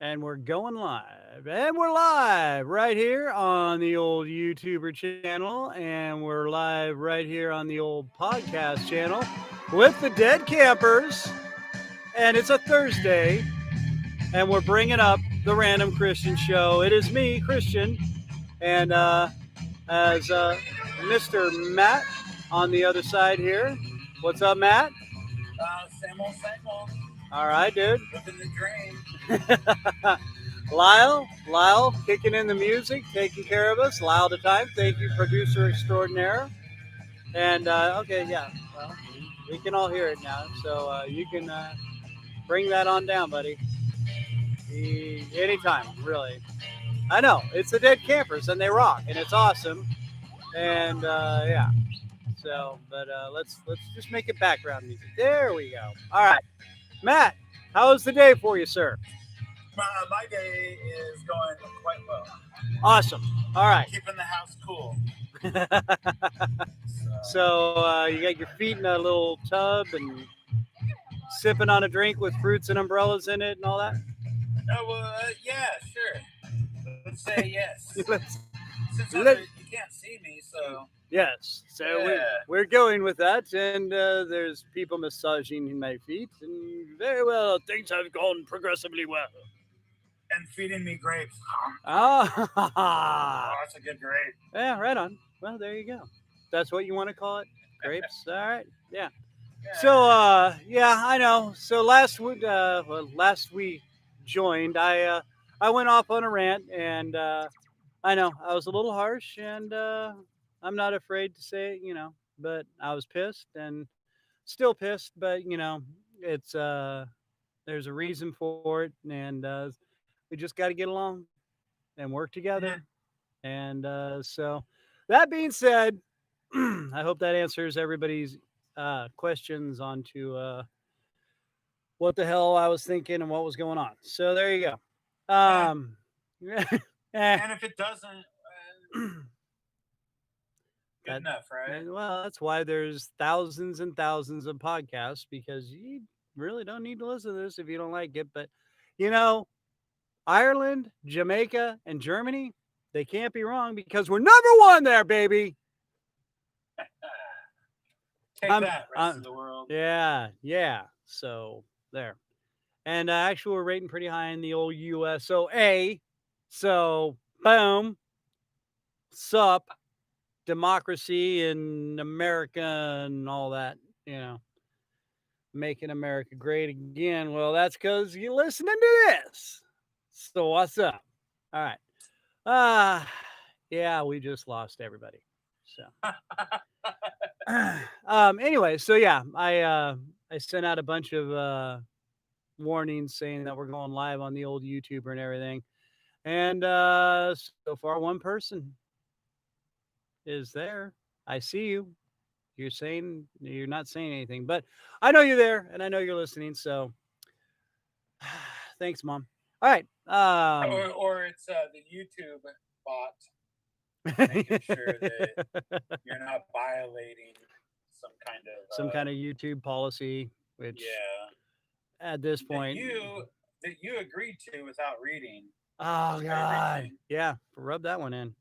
And we're going live. And we're live right here on the old YouTuber channel. And we're live right here on the old podcast channel with the Dead Campers. And it's a Thursday. And we're bringing up the Random Christian Show. It is me, Kristian. And as Mr. Matt on the other side here. What's up, Matt? Same old, same old. All right, dude. Living the dream. Lyle, kicking in the music, taking care of us. Lyle the time. Thank you, producer extraordinaire. And okay, yeah, well, we can all hear it now, so you can bring that on down, buddy. Anytime, really. I know it's the Dead Campers, and they rock, and it's awesome. And yeah, so but let's just make it background music. There we go. All right, Matt, how was the day for you, sir? My day is going quite well. Awesome. All right. Keeping the house cool. So you got your feet in a little tub and sipping on a drink with fruits and umbrellas in it and all that? Oh, well, yeah, sure. Let's say yes. Since you can't see me, so... Yes, so yeah. we're going with that, and there's people massaging my feet, and very well, things have gone progressively well. And feeding me grapes. Oh, that's a good grape. Yeah, right on. Well, there you go. That's what you want to call it? Grapes? All right, yeah. So, yeah, I know. So last we joined, I went off on a rant, and I know I was a little harsh, and I'm not afraid to say it, but I was pissed and still pissed, but it's there's a reason for it, and we just got to get along and work together. And so that being said, I hope that answers everybody's questions onto what the hell I was thinking and what was going on. So there you go. And if it doesn't, good enough, right? Well, that's why there's thousands and thousands of podcasts, because you really don't need to listen to this if you don't like it. But, Ireland, Jamaica, and Germany, they can't be wrong because we're number one there, baby. Take that, rest of the world. Yeah. So, there. And actually, we're rating pretty high in the old USOA. So, boom. Sup. Democracy in America and all that, making America great again. Well, that's because you're listening to this. So what's up? All right. Yeah, we just lost everybody. So anyway, so yeah, I sent out a bunch of warnings saying that we're going live on the old YouTuber and everything. And so far one person is there. I see you. You're not saying anything, but I know you're there and I know you're listening. So thanks, Mom. All right. Or it's the YouTube bot making sure that you're not violating some kind of YouTube policy, which at this point that you agreed to without reading. Oh God. Yeah, rub that one in.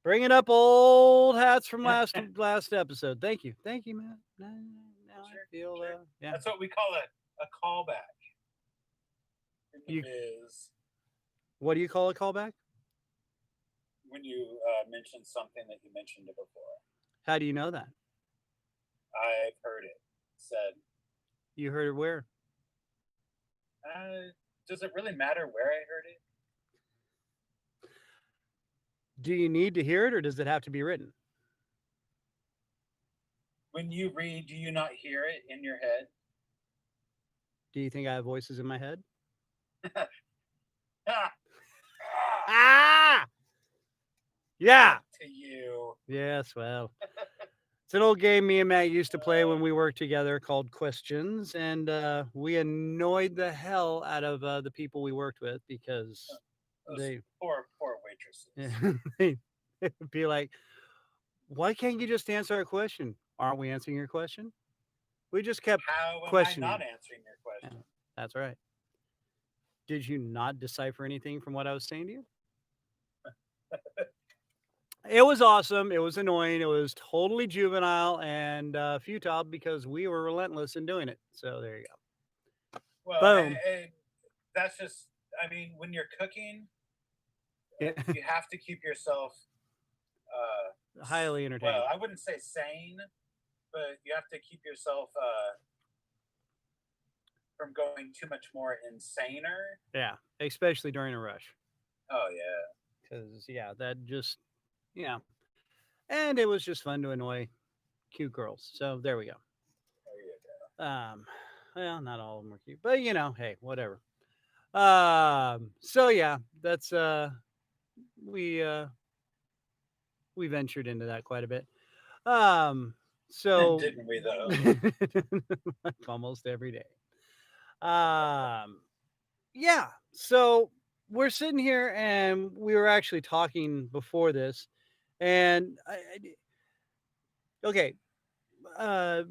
Bringing up old hats from last episode. Thank you, man. Now I feel yeah. That's what we call a callback. What do you call a callback? When you mention something that you mentioned before. How do you know that? I've heard it said. You heard it where? Does it really matter where I heard it? Do you need to hear it, or does it have to be written? When you read, do you not hear it in your head? Do you think I have voices in my head? Yeah. To you. Yes, well. It's an old game me and Matt used to play when we worked together called Questions, and we annoyed the hell out of the people we worked with because they poor waitresses. They'd be like, why can't you just answer our question? Aren't we answering your question? We just kept questioning. How am I not answering your question? Yeah, that's right. Did you not decipher anything from what I was saying to you? It was awesome. It was annoying. It was totally juvenile and futile because we were relentless in doing it. So there you Well, go. Boom. and that's just, I mean, when you're cooking, Yeah. you have to keep yourself Highly entertaining. well, I wouldn't say sane, but you have to keep yourself from going too much more insaner. Yeah, especially during a rush. Oh yeah. Because yeah, that just yeah, and it was just fun to annoy cute girls. So there we go. There you Um, well, not all of them were cute, but hey, whatever. So yeah, that's we uh we ventured into that quite a bit. Um, go. so Didn't we though? like almost every day. Um, yeah. So we're sitting here and we were actually talking before this, and okay.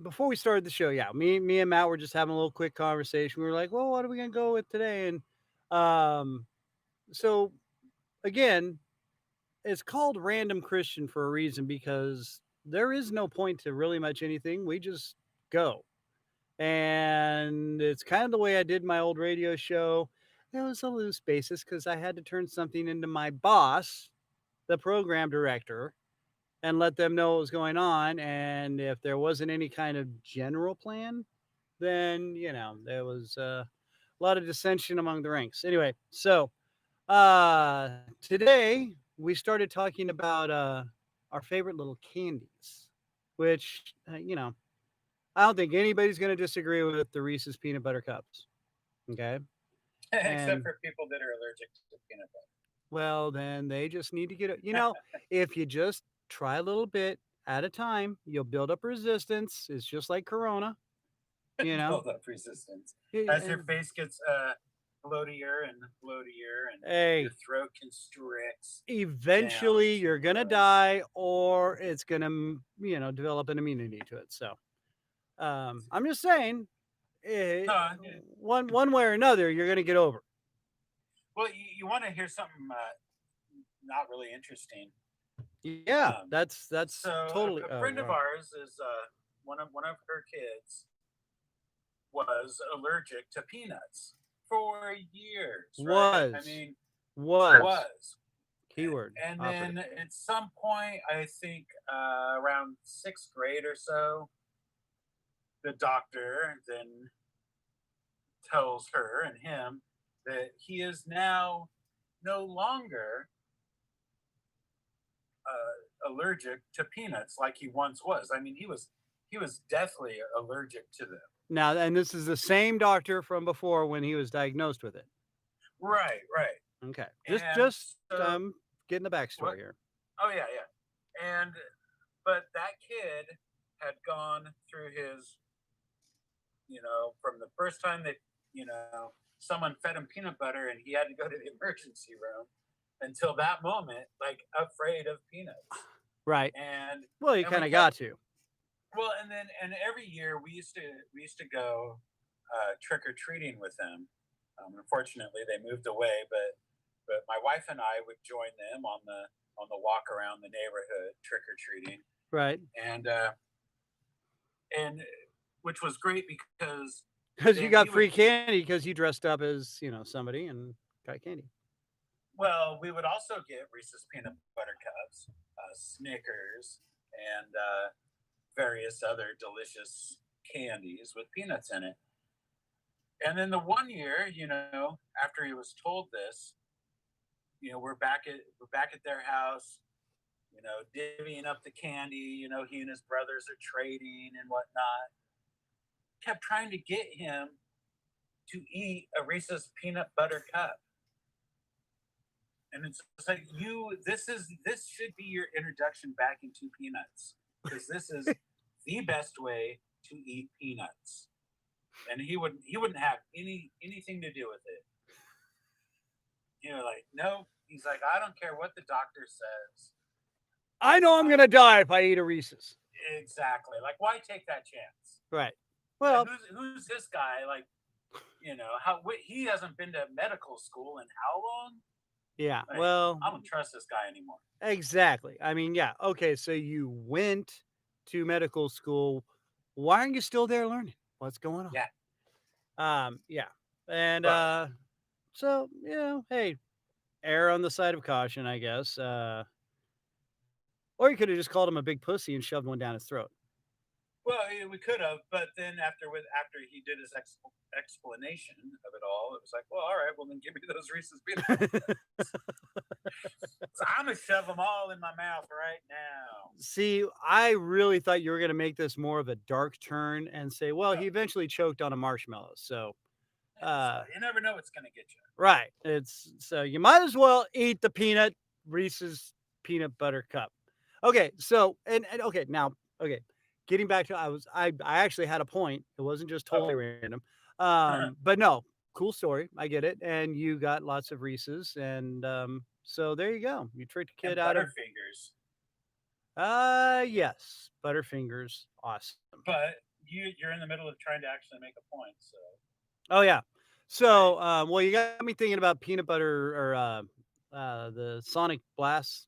Before we started the show, yeah, me and Matt were just having a little quick conversation. We were like, "Well, what are we gonna go with today?" And um, so again, it's called Random Christian for a reason because there is no point to really much anything. We just go. And it's kind of the way I did my old radio show. There was a loose basis because I had to turn something into my boss, the program director, and let them know what was going on. And if there wasn't any kind of general plan, then, there was a lot of dissension among the ranks. Anyway, so today we started talking about our favorite little candies, which, I don't think anybody's going to disagree with the Reese's peanut butter cups. Okay. Except And for people that are allergic to peanut butter. well, then they just need to get it. If you just try a little bit at a time, you'll build up resistance. It's just like Corona, you know. Build up resistance as your And, face gets bloatier and bloatier, and your hey, throat constricts down eventually you're to gonna die, or it's gonna, develop an immunity to it. So, I'm just saying, eh, no. one way or another, you're gonna get over. Well, you want to hear something not really interesting. Yeah, that's So totally. a Oh, friend of wow. ours is one of her kids was allergic to peanuts for years, right? I Was mean, was was. keyword And operative. then at some point, I think around sixth grade or so, the doctor then tells her and him that he is now no longer allergic to peanuts like he once was. I mean, he was deathly allergic to them. Now, and this is the same doctor from before when he was diagnosed with it. Right, right. Okay, And just so getting the backstory what? here. Oh yeah, yeah. And but that kid had gone through his, from the first time that someone fed him peanut butter and he had to go to the emergency room until that moment, like afraid of peanuts. Right. And Well, you and we kind of kept got to. well, and every year we used to go trick or treating with them. Unfortunately, they moved away, but my wife and I would join them on the walk around the neighborhood trick or treating, Right. and and which was great because Because you then got we would free candy because you dressed up as somebody and got candy. well, we would also get Reese's peanut butter cups, Snickers, and various other delicious candies with peanuts in it. And then the one year, after he was told this, we're back at their house, divvying up the candy. He and his brothers are trading and whatnot. Kept trying to get him to eat a Reese's peanut butter cup, and it's like this should be your introduction back into peanuts, because this is the best way to eat peanuts. And he wouldn't have anything to do with it. Like, no. He's like, I don't care what the doctor says. I know I'm gonna die if I eat a Reese's. Exactly. Like, why take that chance? Right. And Well, who's this guy? Like, he hasn't been to medical school in how long? Yeah. Like, Well, I don't trust this guy anymore. exactly. I mean, yeah. Okay. So you went to medical school. Why aren't you still there learning? What's going on? Yeah, Yeah. And but so, hey, err on the side of caution, I guess. Or you could have just called him a big pussy and shoved one down his throat. well, yeah, we could have, but then after he did his explanation of it all, it was like, well, all right, well then give me those Reese's peanut butter cups. So I'm gonna shove them all in my mouth right now. See, I really thought you were going to make this more of a dark turn and say, well, No, he eventually choked on a marshmallow. So, uh, you never know what's gonna get you. right. It's so you might as well eat the Reese's peanut butter cup. Okay. So, and okay. Now, okay. Getting back to, I actually had a point. It wasn't just totally Oh, random. But no, cool story. I get it. And you got lots of Reese's. And, so there you go. You tricked a and kid out of, Butterfingers, yes, Butterfingers, awesome. but you're in the middle of trying to actually make a point, so Oh yeah. right. So, well, you got me thinking about peanut butter or the Sonic Blasts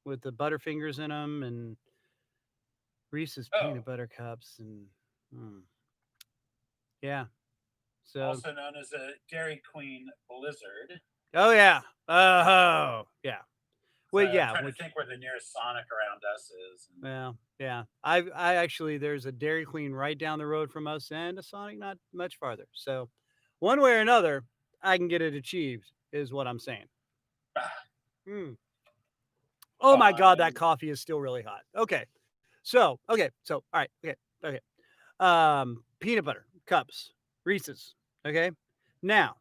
with the Butterfingers in them, and Reese's Oh, peanut butter cups, and mm, yeah. So, also known as a Dairy Queen Blizzard. oh yeah, oh yeah. So Well, I'm yeah. trying to Which, think where the nearest Sonic around us is. And, well, yeah. I actually there's a Dairy Queen right down the road from us, and a Sonic not much farther. So, one way or another, I can get it achieved, is what I'm saying. Mm. Oh my god, that fine. coffee is still really hot. Okay. So, all right. Okay. Peanut butter cups, Reese's. Okay. Now,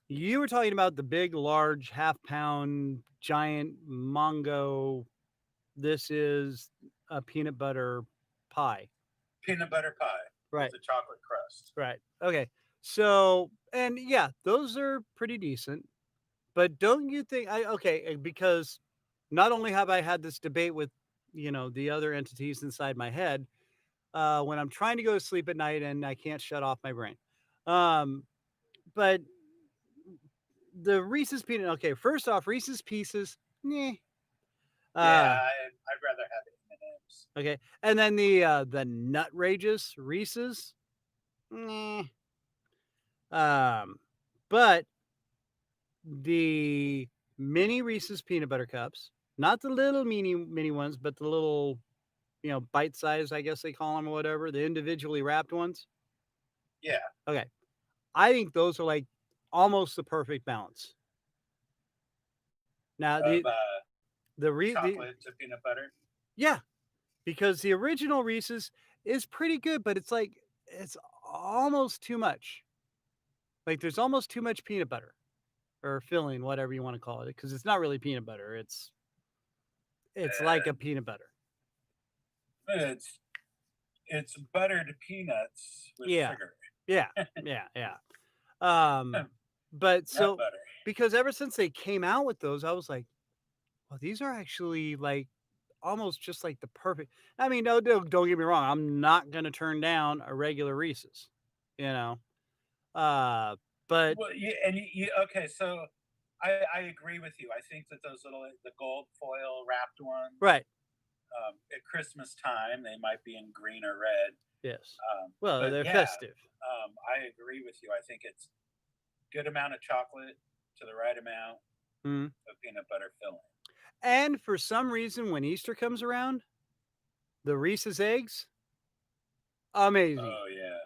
you were talking about the big, large, half-pound, giant Mongo. This is a peanut butter pie. Peanut butter pie with Right. the chocolate crust. Right. Okay. So, and yeah, those are pretty decent. But don't you think because not only have I had this debate with, the other entities inside my head, when I'm trying to go to sleep at night and I can't shut off my brain. Um, but the Reese's peanut, okay, first off, Reese's Pieces, meh. Yeah, Uh, I'd rather have it in M&M's. okay, and then the Nutrageous Reese's, meh. Um, but the mini Reese's peanut butter cups, not the little mini ones, but the little, bite size, I guess they call them or whatever, the individually wrapped ones. Yeah, Okay, I think those are like almost the perfect balance. Now of the chocolate to peanut butter. yeah, because the original Reese's is pretty good, but it's almost too much. Like there's almost too much peanut butter or filling, whatever you want to call it, because it's not really peanut butter. It's like a And peanut butter. it's it's buttered peanuts with Yeah, sugar, yeah, yeah. Um, but nut so butter. because ever since they came out with those, I was like, well, these are actually like almost just like the perfect. I mean, no, don't get me wrong. I'm not gonna turn down a regular Reese's, you know. Uh, but Well, okay, so I agree with you. I think that those the gold foil wrapped ones right, at Christmas time they might be in green or red. yes. Well, But they're yeah, festive. I agree with you. I think it's good amount of chocolate to the right amount Mhm. of peanut butter filling. And for some reason, when Easter comes around, the Reese's eggs, amazing. Oh yeah.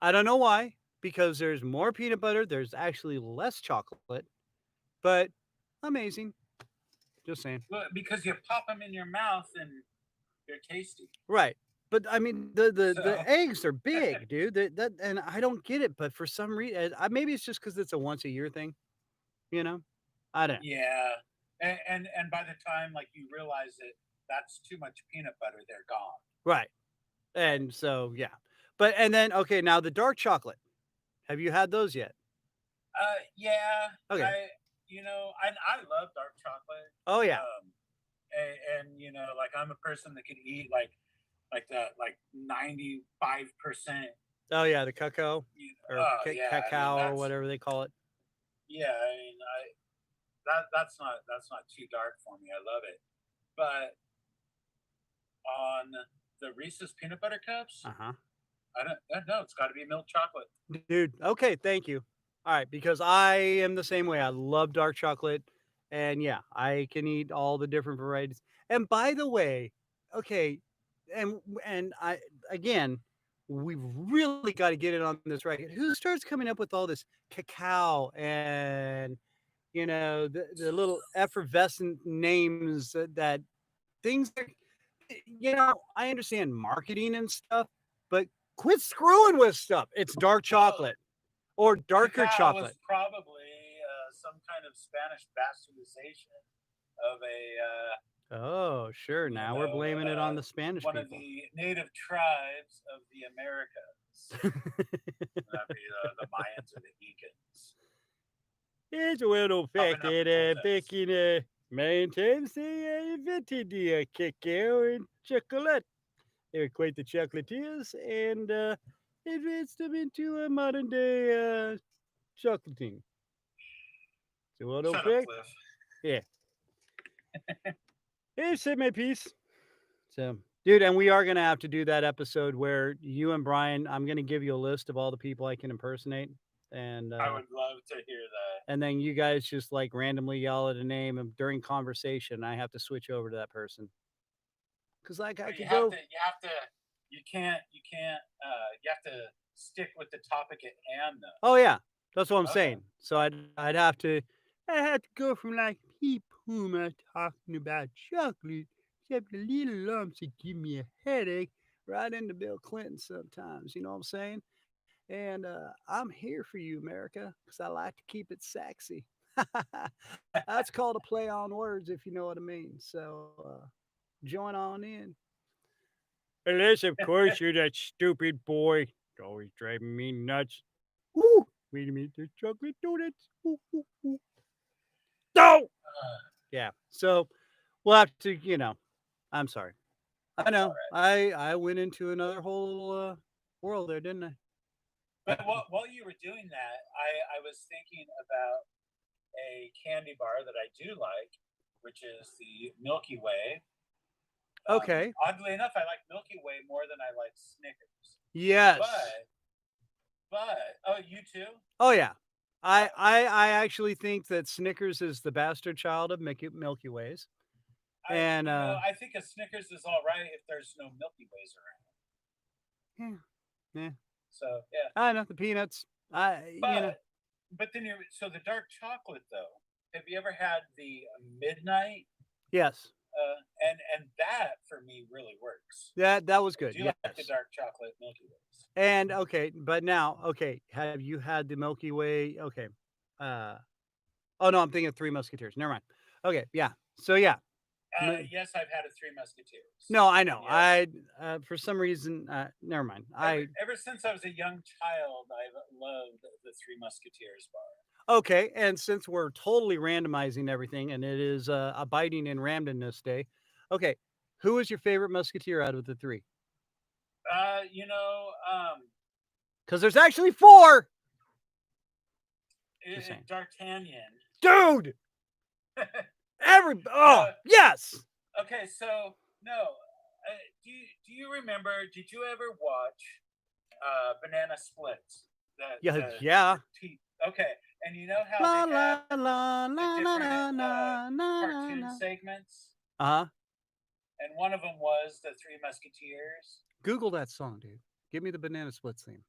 I don't know why, because there's more peanut butter. There's actually less chocolate, but amazing. Just saying. Well, because you pop them in your mouth and they're tasty. Right. But I mean, the So eggs are big, dude. That and I don't get it, but for some reason, maybe it's just because it's a once a year thing. You know, I don't know. yeah, and by the time like you realize that that's too much peanut butter, they're gone. Right. Right. And so yeah, but and then okay, now the dark chocolate. Have you had those yet? Yeah, Okay. I love dark chocolate. Oh yeah. Um, and like I'm a person that can eat like that like 95% Oh yeah, the cacao or Oh yeah, I mean cacao or whatever they call it. yeah, I mean that's not too dark for me. I love it. But on the Reese's peanut butter cups, Uh huh. I don't know. It's got to be milk chocolate. Dude, okay, thank you. All right, because I am the same way. I love dark chocolate, and yeah, I can eat all the different varieties. And by the way, okay, and I again, we've really got to get it on this right. Who starts coming up with all this cacao and the little effervescent names that things that I understand marketing and stuff, but quit screwing with stuff. It's dark Well, chocolate or darker cacao was chocolate. probably some kind of Spanish bastardization of a Oh, sure. you Now we're know blaming it on the Spanish one of people. the native tribes of the Americas. That'd be the Mayans or the Incans. It's well known fact Chopping up the that back Toltecs. in Mayan times, they invented the cacao and chocolate. They were quite the chocolatiers and advanced them into a modern day chocolating. So well known Shut up, fact. Cliff. Yeah. Hey, said my piece. So, dude, and we are going to have to do that episode where you and Brian, I'm going to give you a list of all the people I can impersonate. And, I would love to hear that. and then you guys just like randomly yell at a name and during conversation. I have to switch over to that person. Cause like I But could go, you have to stick with the topic at hand though. oh yeah, that's what I'm Okay. saying. So I'd have to go from like people talking about chocolate, except the little lumps that give me a headache, right into Bill Clinton sometimes. You know what I'm saying? And I'm here for you, America, because I like to keep it sexy. That's called a play on words, if you know what I mean. So join on in. Unless, of course, you're that stupid boy. It's always driving me nuts. Ooh, wait a minute, there's chocolate donuts. Ooh, ooh, ooh. No! Yeah. So we'll have to, I'm sorry. I It's all know. right. I went into another whole world there, didn't I? But while you were doing that, I was thinking about a candy bar that I do like, which is the Milky Way. Okay. Oddly enough, I like Milky Way more than I like Snickers. Yes. But oh, you too? Oh yeah. I, Uh, I I actually think that Snickers is the bastard child of Milky Ways. And I think a Snickers is all right if there's no Milky Ways around. yeah, yeah. So yeah, I know the peanuts. but then so the dark chocolate though. Have you ever had the midnight? Yes. And that for me really works. That was I good. do like the Yes. dark chocolate Milky Ways. And okay, but now, okay, have you had the Milky Way? Okay. Uh oh no, I'm thinking of Three Musketeers. Never mind. Okay, yeah. So yeah. Yes, I've had a Three Musketeers, No, I and know. yes, I for some reason never mind. ever since I was a young child, I've loved the Three Musketeers bar. Okay, and since we're totally randomizing everything and it is abiding in randomness day, okay, who is your favorite musketeer out of the three? Uh, you know, um, Because there's actually four. Just saying, D'Artagnan. dude. Oh no, yes, okay, so no. Do you remember? Did you ever watch Banana Splits? yeah, The yeah. okay, and you know how La they la have la the la na different na na na cartoon na. segments, Uh huh. and one of them was the Three Musketeers, Google that song, dude. Give me the Banana Splits theme.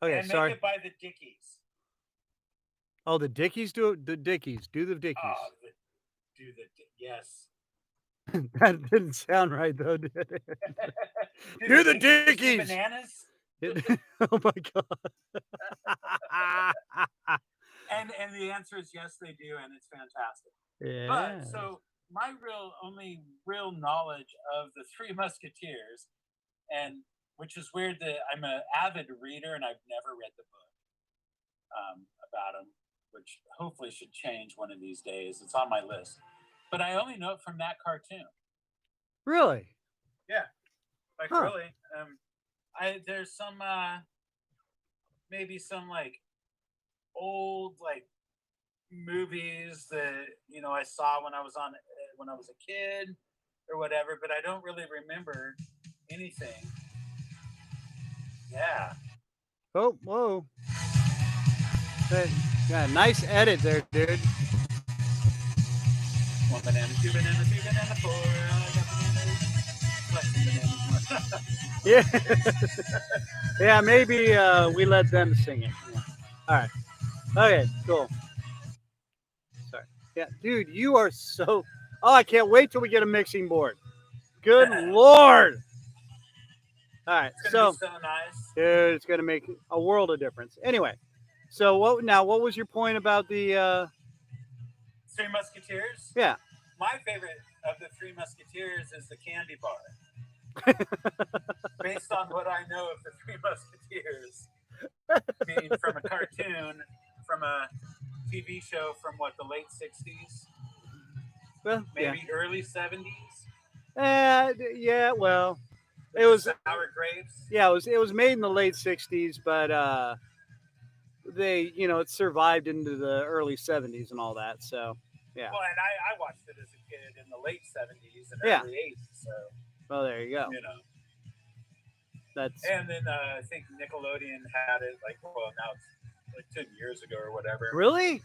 Okay, and make sorry. it by the Dickies. Oh, the Dickies do it. The Dickies do the Dickies. Oh, yes. That didn't sound right though, did it? Do Do the the Dickies do Dickies. bananas? Oh my god. And the answer is yes, they do, and it's fantastic. But Yes. so my only real knowledge of the Three Musketeers, and which is weird that I'm an avid reader and I've never read the book about them, which hopefully should change one of these days. It's on my list, but I only know it from that cartoon. Really? Yeah, like Huh. really. There's some maybe some like old like movies that I saw when I was a kid or whatever, but I don't really remember anything. Yeah. Oh, whoa. Hey, yeah, nice edit there, dude. One banana, two banana, three banana, four. I got bananas. Plus bananas. Yeah. Yeah, maybe we let them sing it. Yeah. All right. Okay, cool. Sorry. Yeah, dude, you are so. Oh, I can't wait till we get a mixing board. Good lord. All right, It's gonna be so so nice. dude, it's gonna make a world of difference. Anyway, so what now? What was your point about the? Three Musketeers. Yeah. My favorite of the Three Musketeers is the candy bar. Based on what I know of the Three Musketeers, being from a cartoon, from a TV show from what, the late 60s, Well, yeah. maybe early 70s, Yeah. Well, with it the was. sour grapes. Yeah, it was made in the late '60s, but they it survived into the early '70s and all that. So yeah. Well, and I watched it as a kid in the late 70s and Yeah. early 80s, so, Well, there you go. That's And then I think Nickelodeon had it, like, well, now it's like 10 years ago or whatever. really.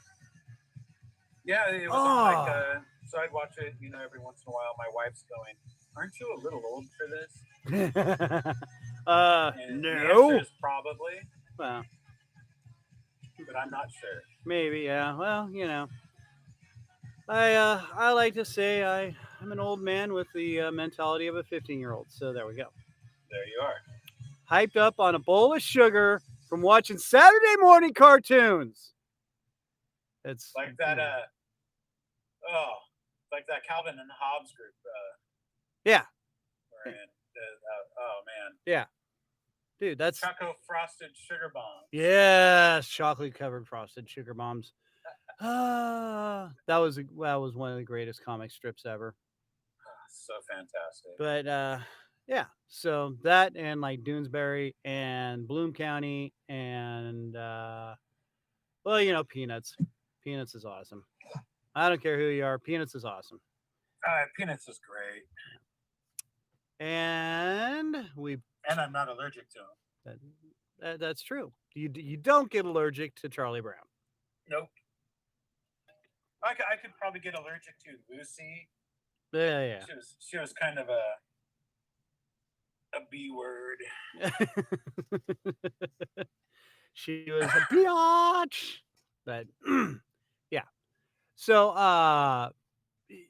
Yeah, it was on like, so I'd watch it, every once in a while. My wife's going, "Aren't you a little old for this?" And the answer No. is probably, Well, but I'm not sure. maybe. Yeah. Well, I like to say I'm an old man with the mentality of a 15-year-old. So there we go. There you are. Hyped up on a bowl of sugar from watching Saturday morning cartoons. It's Like that, like that Calvin and Hobbes group. Yeah. Were in, oh, man. Yeah. Dude, that's Choco Frosted Sugar Bombs. yes, chocolate covered frosted sugar bombs. That was one of the greatest comic strips ever. So fantastic. But yeah, so that and like Doonesbury and Bloom County and well, Peanuts. Peanuts is awesome. I don't care who you are. Peanuts is awesome. Peanuts is great. And I'm not allergic to them. That's true. You don't get allergic to Charlie Brown. Nope. I could probably get allergic to Lucy. Yeah. She was kind of a B word. She was a biatch. But yeah. So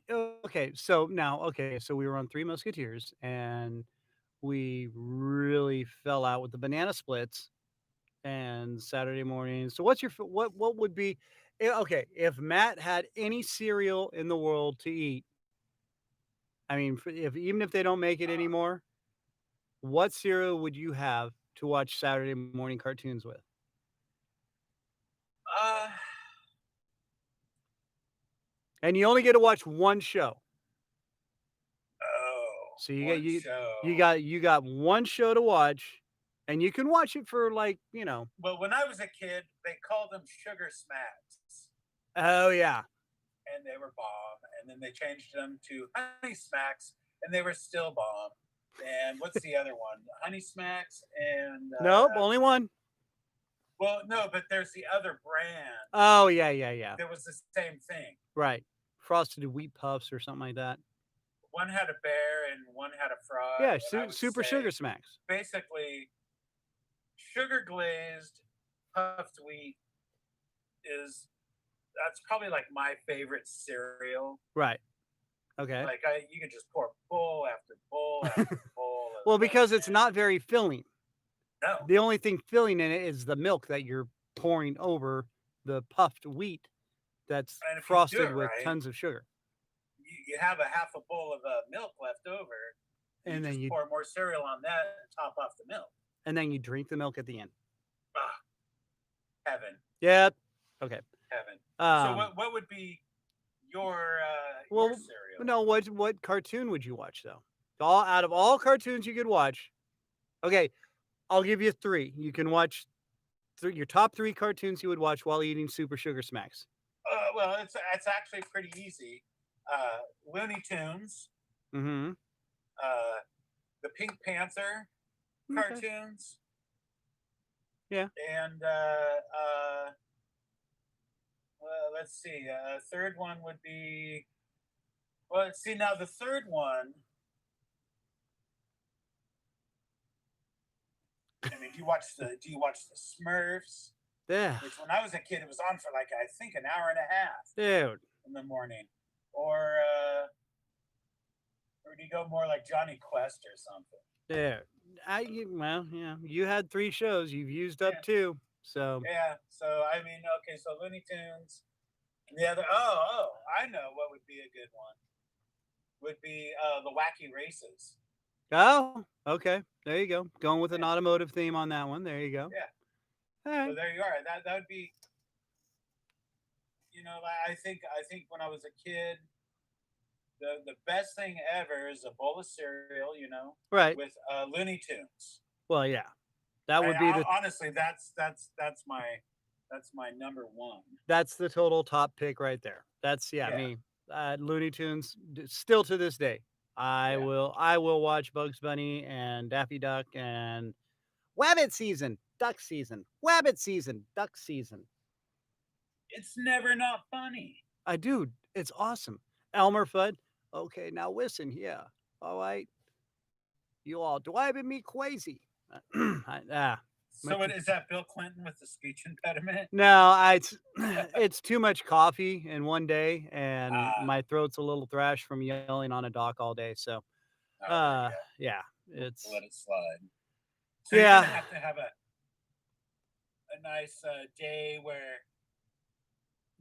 okay, so we were on Three Musketeers and we really fell out with the banana splits and Saturday morning. So what's your what would be okay, if Matt had any cereal in the world to eat, I mean, if even if they don't make it anymore, what cereal would you have to watch Saturday morning cartoons with? Uh, And you only get to watch one show. oh, So show. you got one show to watch, and you can watch it for like, Well, when I was a kid, they called them Sugar Smacks, oh yeah. and they were bomb. And then they changed them to Honey Smacks, and they were still bomb. And what's the other one? Honey Smacks and Nope, only one. Well, no, but there's the other brand. Oh yeah. That was the same thing. Right. Frosted Wheat Puffs or something like that. One had a bear and one had a frog. Yeah, Super Sugar Smacks. Basically, sugar glazed puffed wheat that's probably like my favorite cereal. Right. Okay. Like you can just pour bowl after bowl after bowl. Well, because it's not very filling. No. The only thing filling in it is the milk that you're pouring over the puffed wheat that's frosted with tons of sugar. You have a half a bowl of milk left over, and then you pour more cereal on that and top off the milk. And then you drink the milk at the end. Heaven. Yep. Okay. Heaven. So what would be your cereal? No, what cartoon would you watch though? Out of all cartoons you could watch. Okay, I'll give you three. You can watch your top three cartoons you would watch while eating Super Sugar Smacks. Well, it's actually pretty easy. Looney Tunes, Mm-hmm. uh, the Pink Panther Okay. cartoons, Yeah. and let's see. Third one would be. Well, let's see now. The third one. I mean, do you watch the Smurfs? Yeah. Which when I was a kid, it was on for like I think an hour and a half Dude. in the morning, or or do you go more like Johnny Quest or something? Dude. Well, yeah. You had three shows. You've used up Yeah, two. So yeah. So I mean, okay, so Looney Tunes. And the other, I know what would be a good one. Would be the Wacky Races. oh, okay. There you go. Going with an Yeah, automotive theme on that one. There you go. yeah. All So right. there you are. That would be, you know, I think when I was a kid, the best thing ever is a bowl of cereal, you know, Right. with Looney Tunes. Well, yeah. That would be Honestly, that's my number one. that's the total top pick right there. That's yeah, Yeah, me. Looney Tunes still to this day. yeah. I will watch Bugs Bunny and Daffy Duck and Wabbit season, duck season, Wabbit season, duck season. It's never not funny. I do. It's awesome. Elmer Fudd. Okay, now listen here. All right, you all driving me crazy. So what is that? Bill Clinton with the speech impediment? no, it's too much coffee in one day, and Ah, my throat's a little thrashed from yelling on a dock all day. So, oh, there you go. yeah, We'll it's let it slide. So you're yeah. gonna have a nice day where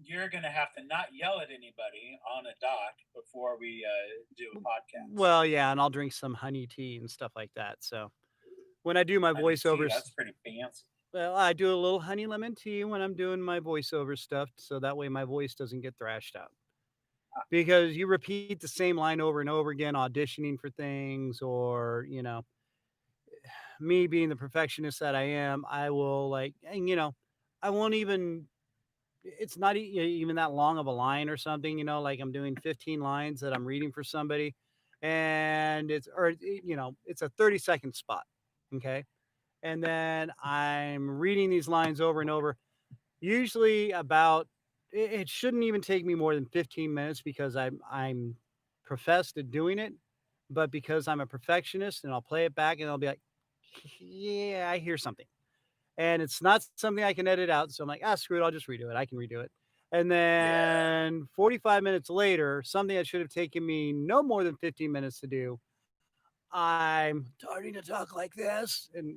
you're gonna have to not yell at anybody on a dock before we do a podcast. Well, yeah, and I'll drink some honey tea and stuff like that. So when I do my Honey tea, voiceovers, that's pretty fancy. well, I do a little honey lemon tea when I'm doing my voiceover stuff, so that way my voice doesn't get thrashed out. Because you repeat the same line over and over again, auditioning for things, or me being the perfectionist that I am, I will like, and I won't even. It's not even that long of a line or something, like I'm doing 15 lines that I'm reading for somebody, and it's a 30-second spot, okay, and then I'm reading these lines over and over. Usually about it shouldn't even take me more than 15 minutes because I'm professed at doing it, but because I'm a perfectionist and I'll play it back and I'll be like, yeah, I hear something. And it's not something I can edit out. So I'm like, screw it, I'll just redo it. I can redo it. And Yeah. then 45 minutes later, something that should have taken me no more than 15 minutes to do, I'm starting to talk like this. And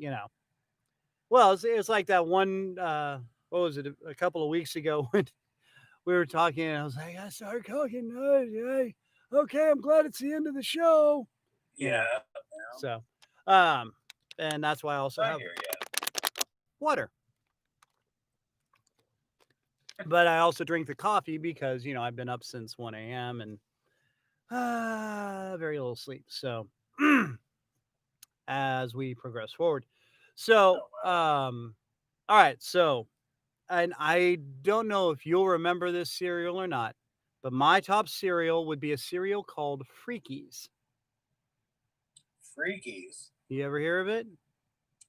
well, it's like that one what was it, a couple of weeks ago when we were talking, and I was like, I started talking. Hey, okay, I'm glad it's the end of the show. You know, Yeah. Yeah. so um, and that's why I also I have hear you. water. But I also drink the coffee because I've been up since 1 a.m. and very little sleep. So as we progress forward, so Oh wow. all right, so and I don't know if you'll remember this cereal or not, but my top cereal would be a cereal called Freakies. Freakies. You ever hear of it?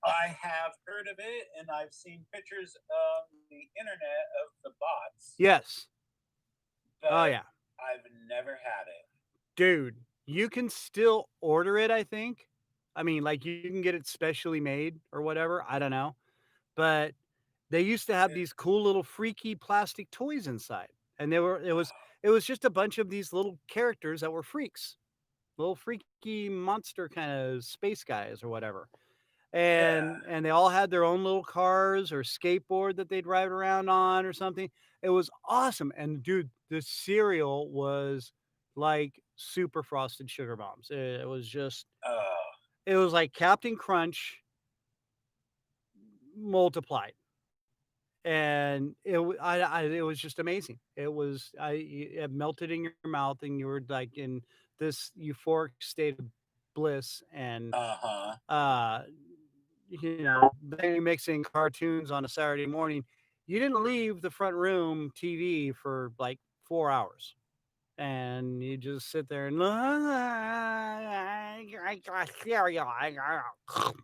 I have heard of it, and I've seen pictures on the internet of the bots, Yes. Oh but yeah, I've never had it. dude, you can still order it. I think. I mean, like you can get it specially made or whatever. I don't know, but they used to have It these cool little freaky plastic toys inside, and it was just a bunch of these little characters that were freaks, little freaky monster kind of space guys or whatever. yeah. And they all had their own little cars or skateboard that they'd ride around on or something. It was awesome. And dude, the cereal was like super frosted sugar bombs. It was just Oh, it was like Captain Crunch multiplied. And it was just amazing. It melted in your mouth, and you were like in this euphoric state of bliss. And uh huh. uh then you mix in cartoons on a Saturday morning. You didn't leave the front room TV for like 4 hours. And you just sit there and Well,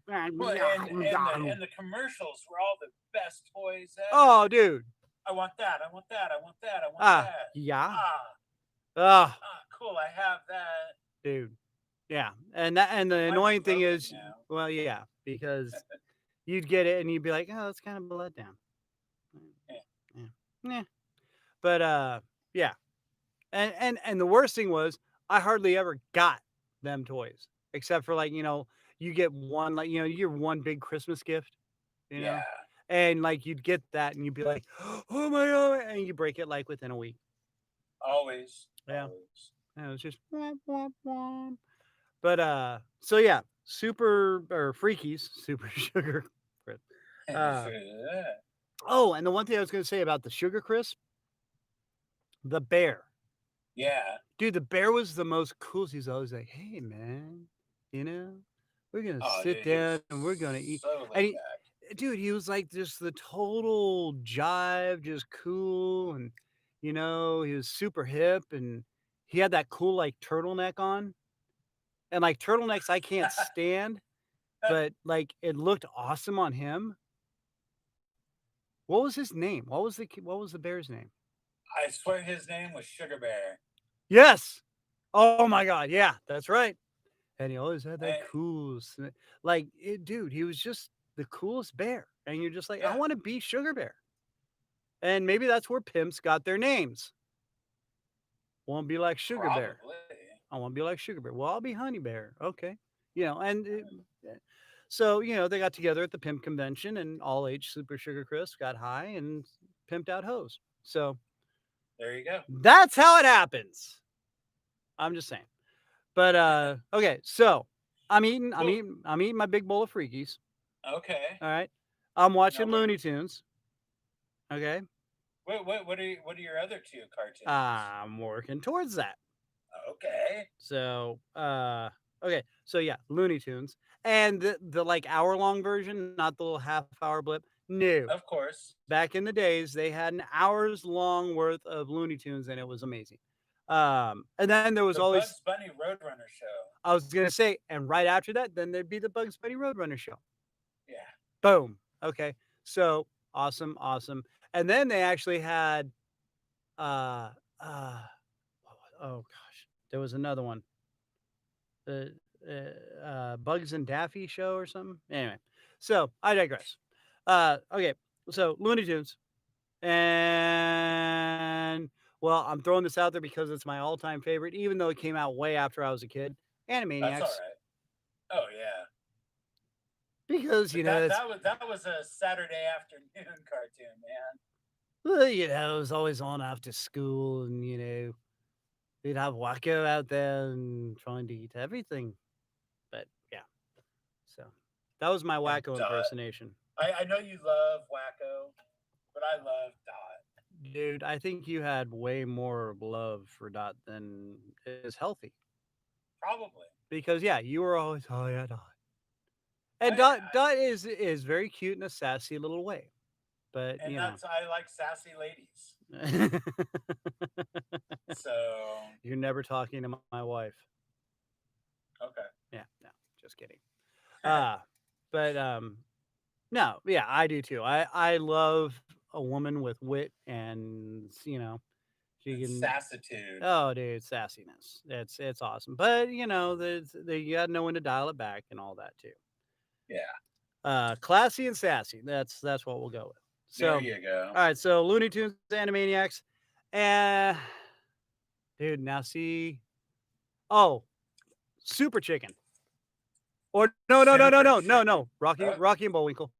and the commercials were all the best toys ever. oh, dude. I want that. I want that. I want that. I want Ah, that. yeah. Ah, Ah, cool. I have that. dude. Yeah. And the Mine's annoying thing broken is, now. well, yeah, because you'd get it and you'd be like, oh, that's kind of a letdown. Yeah. Yeah. Yeah. But yeah. And the worst thing was I hardly ever got them toys. Except for like, you get one like, you get one big Christmas gift, you know? Yeah. And like you'd get that and you'd be like, oh my god, and you break it like within a week. Always. Yeah. Always. And it was just womp, womp, womp. But so yeah, super or freakies, super sugar crisp. Uh oh, and the one thing I was gonna say about the sugar crisp, the bear. Yeah. Dude, the bear was the most coolest. He's always like, "Hey, man, you know, we're gonna Oh, sit dude, he down was and we're gonna eat." so And laid back. dude, he was like just the total jive, just cool, and he was super hip, and he had that cool like turtleneck on, and like turtlenecks I can't stand, but like it looked awesome on him. What was his name? What was the bear's name? I swear his name was Sugar Bear. Yes. Oh my god, yeah, that's right. And he always had that I, cool like, dude, he was just the coolest bear, and you're just like, "I yeah, wanna be Sugar Bear." And maybe that's where pimps got their names. "Wanna be like Sugar Bear. probably. I wanna be like Sugar Bear." "Well, I'll be Honey Bear." "Okay." And so, they got together at the pimp convention, and all age Super Sugar Crisp got high and pimped out hoes. So, There you go. that's how it happens. I'm just saying. But, okay, so Well, I'm eating my big bowl of Freakies. okay. All right. I'm Now, watching Looney Tunes. Okay. what are your other two cartoons? I'm working towards that. Okay. So, okay. So yeah, Looney Tunes and the like hour long version, not the little half hour blip. No. Of course. Back in the days, they had an hours long worth of Looney Tunes, and it was amazing. And then there was The always Bugs Bunny Roadrunner show. I was gonna say, and right after that, then there'd be the Bugs Bunny Roadrunner show. Yeah. Boom. Okay. So awesome, awesome. And then they actually had uh uh oh gosh, there was another one. The Bugs and Daffy show or something. Anyway, so I digress. Okay, so Looney Tunes, and well, I'm throwing this out there because it's my all-time favorite, even though it came out way after I was a kid. That's all Animaniacs, right. Oh yeah. because But that was a Saturday afternoon cartoon, man. well, it was always on after school, and we'd have Wacko out there and trying to eat everything. But yeah, so that was my And Wacko Dot. impersonation. I know you love Wacko, but I love Dot. Dude, I think you had way more love for Dot than is healthy. Probably. Because yeah, you were always, oh yeah, Dot. And I, Dot is very cute in a sassy little way. But and that's I like sassy ladies. So you're never talking to my wife. okay. Yeah, no, just kidding. Uh but no, yeah, I do too. I love a woman with wit and she It's can. sassitude. Oh, dude, sassiness. It's awesome. But you gotta know when to dial it back and all that too. Yeah. Classy and sassy. That's what we'll go with. So, There all you go. right. So Looney Tunes, Animaniacs, and dude, now see. Oh, Super Chicken. Or no, no, no, no, Super no, no, chicken. no. Rocky and Bullwinkle.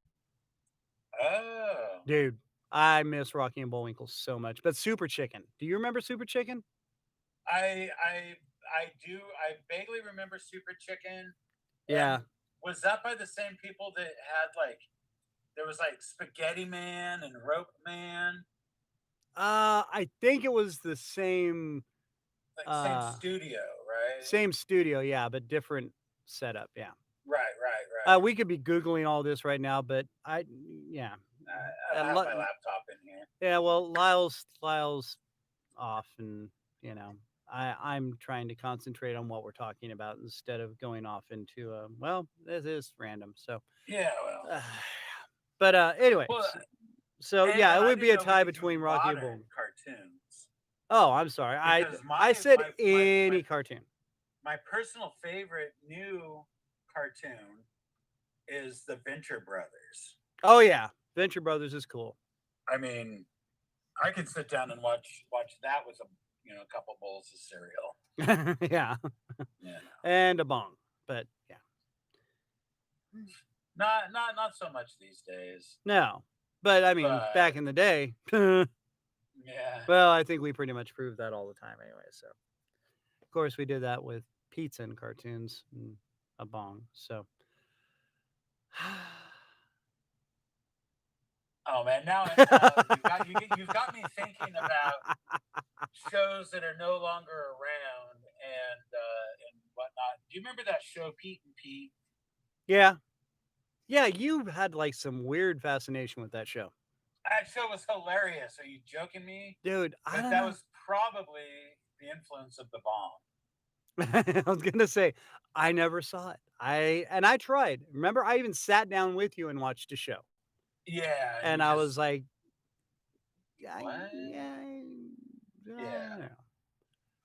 Oh. Dude, I miss Rocky and Bullwinkle so much. But Super Chicken. Do you remember Super Chicken? I do. I vaguely remember Super Chicken. And Yeah. was that by the same people that had like there was like Spaghetti Man and Rope Man, I think it was the same like same uh studio, right? same studio, yeah, but different setup, yeah. Right, right, right. We could be googling all this right now, but yeah, I uh, have Li- my laptop in here. yeah. Well, Lyle's off, and you know, I'm trying to concentrate on what we're talking about instead of going off into well, this is random. So, Yeah, well, uh, but anyway, well, so yeah, and it I would be didn't a know we tie could do between Rocky and modern Bull. cartoons Oh, I'm sorry. because I said my any cartoon. my personal favorite new cartoon is the Venture Brothers. Oh yeah, Venture Brothers is cool. I mean, I could sit down and watch that with a couple bowls of cereal. Yeah, You know, and a bong, but yeah, not so much these days, no. But I mean, back but in the day, yeah. well, I think we pretty much proved that all the time anyway. So, of course, we did that with pizza and cartoons and a bong. So, Oh man, now you've got me thinking about shows that are no longer around and whatnot. Do you remember that show Pete and Pete? yeah, yeah, you had like some weird fascination with that show, That show was hilarious. Are you joking me? dude. I But don't that know. was probably the influence of the bomb. I was gonna say I never saw it. I tried. Remember, I even sat down with you and watched a show, Yeah, and and you I was just like, yeah, what? yeah, I Yeah. don't know.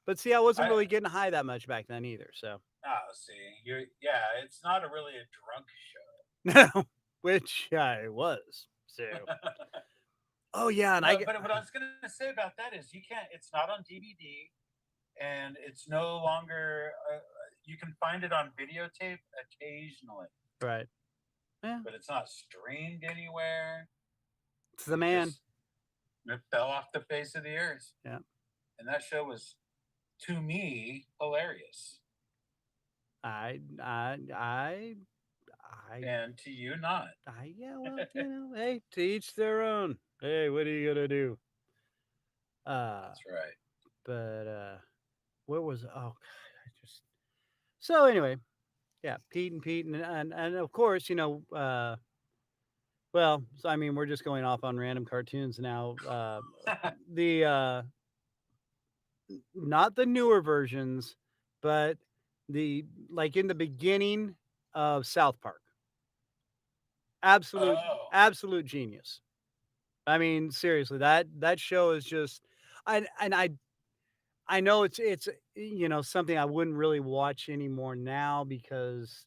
But see, I wasn't I really getting high that much back then either. So oh see, yeah, it's not really a drunk no, which I was. So oh yeah, and I get but what I was gonna say about that is you can't. It's not on DVD, and it's no longer. You can find it on videotape occasionally, right. Yeah, but it's not streamed anywhere. it's the It man. just it fell off the face of the earth, Yeah, and that show was to me hilarious, I I I I and to you not. yeah. Well, hey, to each their own. Hey, what are you gonna do? Uh, That's right. but what was? Oh, God, I just so anyway. Yeah, Pete and Pete, and of course, well, so, I mean, we're just going off on random cartoons now. The not the newer versions, but the like in the beginning of South Park. Absolute, Oh, absolute genius. I mean, seriously, that show is just, and I know it's something I wouldn't really watch anymore now because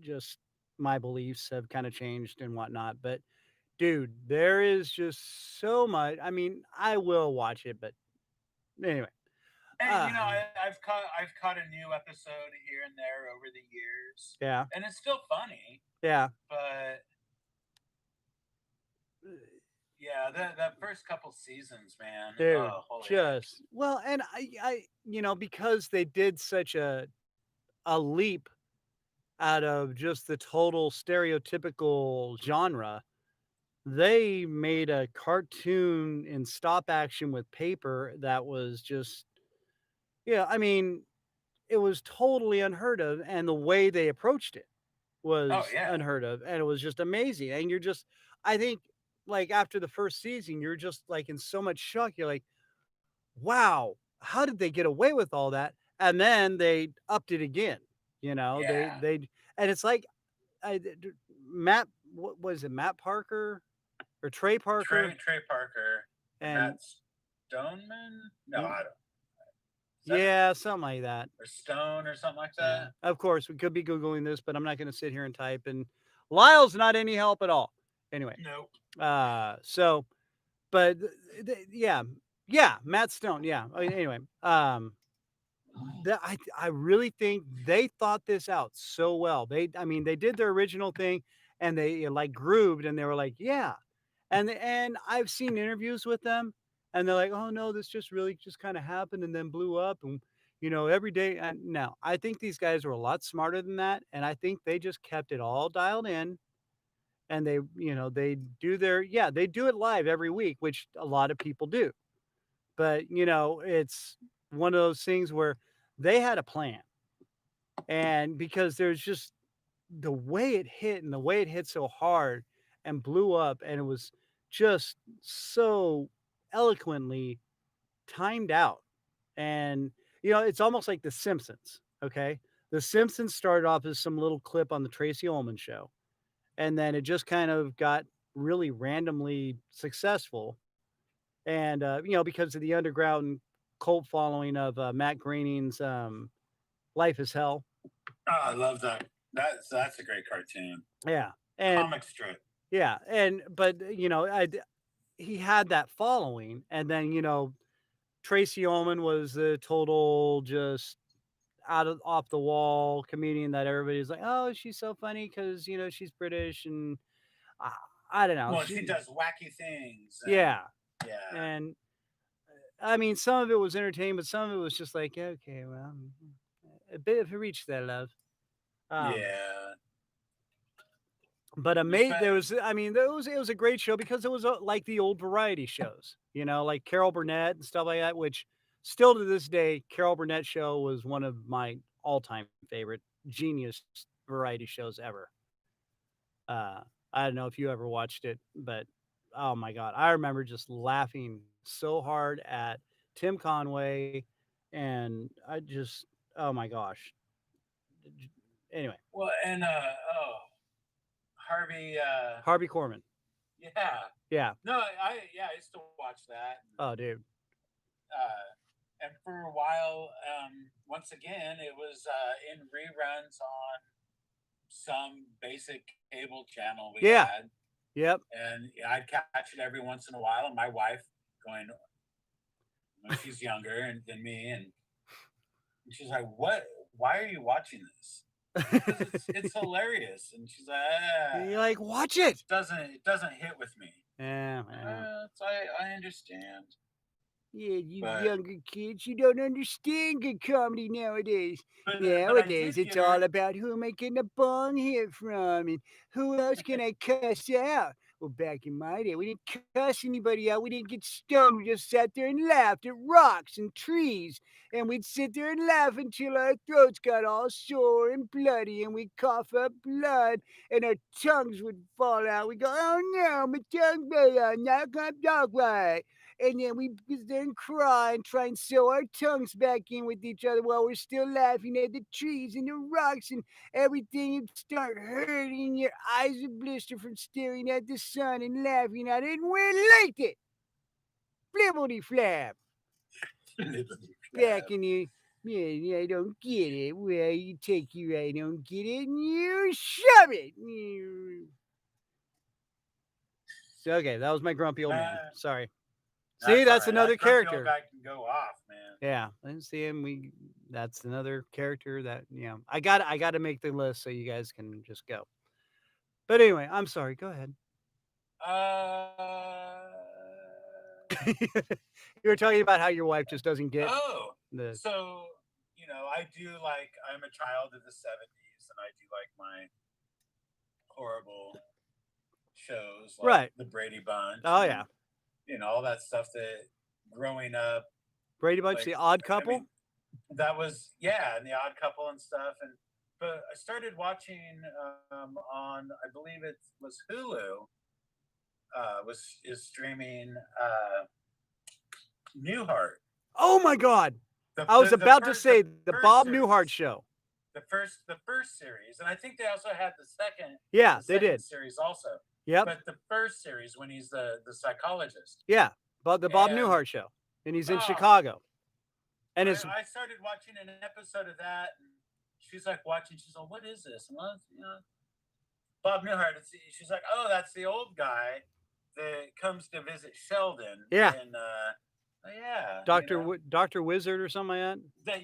just my beliefs have kind of changed and whatnot. But dude, there is just so much. I mean, I will watch it, but anyway. and Uh I've caught a new episode here and there over the years, yeah, and it's still funny, yeah. but yeah, that first couple seasons, man. Dude, Oh, holy heck. just well, and because they did such a leap out of just the total stereotypical genre, they made a cartoon in stop action with paper that was just, yeah, I mean, it was totally unheard of, and the way they approached it Oh was yeah, unheard of, and it was just amazing, and you're just I think, like, after the first season, you're just, like, in so much shock, you're like, "Wow, how did they get away with all that?" And then they upped it again, yeah. and it's like, I d d Matt what was it, Matt Parker or Trey Parker? Trey Parker and And Matt Stoneman. No, y I don't. Is that it? yeah, something like that. Or Stone or something like Yeah, that? of course, we could be Googling this, but I'm not gonna sit here and type, and Lyle's not any help at all. Anyway, Nope. so but yeah, yeah, Matt Stone, yeah. Anyway, I really think they thought this out so well. I mean, they did their original thing, and they like grooved, and they were like, yeah. And I've seen interviews with them, and they're like, oh no, this just really just kind of happened and then blew up, and every day. And no, I think these guys were a lot smarter than that, and I think they just kept it all dialed in, and they do they do it live every week, which a lot of people do. But it's one of those things where they had a plan, and because the way it hit and the way it hit so hard and blew up, and it was just so eloquently timed out. And it's almost like The Simpsons. Okay, The Simpsons started off as some little clip on the Tracy Ullman show, and then it just kind of got really randomly successful. And because of the underground cult following of Matt Groening's Life is Hell. Oh, I love that. That's a great cartoon. Yeah, and Comic strip. yeah, and but he had that following, and then Tracy Ullman was the total just out of off the wall comedian that everybody's like, oh, she's so funny because she's British, and I, I don't know. Well, she does wacky things. Yeah, Yeah. and I mean, some of it was entertaining, but some of it was just like, okay, well, a bit of a reach there, love. Yeah. But there was, I mean, it was a great show because it was like the old variety shows, like Carol Burnett and stuff like that. Which still to this day, Carol Burnett show was one of my all-time favorite genius variety shows ever. I don't know if you ever watched it, but oh my god, I remember just laughing so hard at Tim Conway, and I just oh my gosh. Anyway, well, and Harvey. Harvey Korman. Yeah. Yeah. No, I used to watch that. Oh, dude. And for a while, once again, it was in reruns on some basic cable channel we had. Yep. And I'd catch it every once in a while, and my wife going, she's younger than me, and she's like, "What? Why are you watching this?" It's hilarious, and she's like, "You're like, watch it." It doesn't hit with me. Yeah. I understand. Yeah, you younger kids, you don't understand good comedy nowadays. Nowadays, it's all about who am I getting a bong hit from and who else can I cuss out. Well, back in my day, we didn't cuss anybody out. We didn't get stoned. We just sat there and laughed at rocks and trees. And we'd sit there and laugh until our throats got all sore and bloody and we'd cough up blood and our tongues would fall out. We'd go, oh no, my tongue fell out. Now I can't talk right. And then we then cry and try and sew our tongues back in with each other while we're still laughing at the trees and the rocks and everything would start hurting. Your eyes would blister from staring at the sun and laughing at it, and we liked it. Flibbity flap. Back in the yeah, I don't get it. Well, you take your I don't get it and you shove it. So, okay, that was my grumpy old man. Sorry. See, that's another character. Guy can go off, man. Yeah, and see him. That's another character that I got to make the list so you guys can just go. But anyway, I'm sorry. Go ahead. You were talking about how your wife just doesn't get. So I do like. I'm a child of the '70s, and I do like my horrible shows, like right? The Brady Bunch. Oh yeah. All that stuff that growing up. Brady Bunch, The Odd Couple. That was and The Odd Couple and stuff. But I started watching on, I believe it was Hulu. Is streaming Newhart. Oh my God! I was about to say the Bob Newhart show. The first series, and I think they also had the second. Yeah, they did series also. Yep. But the first series when he's the psychologist. Yeah, but the Bob Newhart show, and he's in Chicago. And I started watching an episode of that, and she's like watching. She's like, "What is this?" And Bob Newhart. She's like, "Oh, that's the old guy that comes to visit Sheldon." Yeah. And Dr. Wizard or something like that.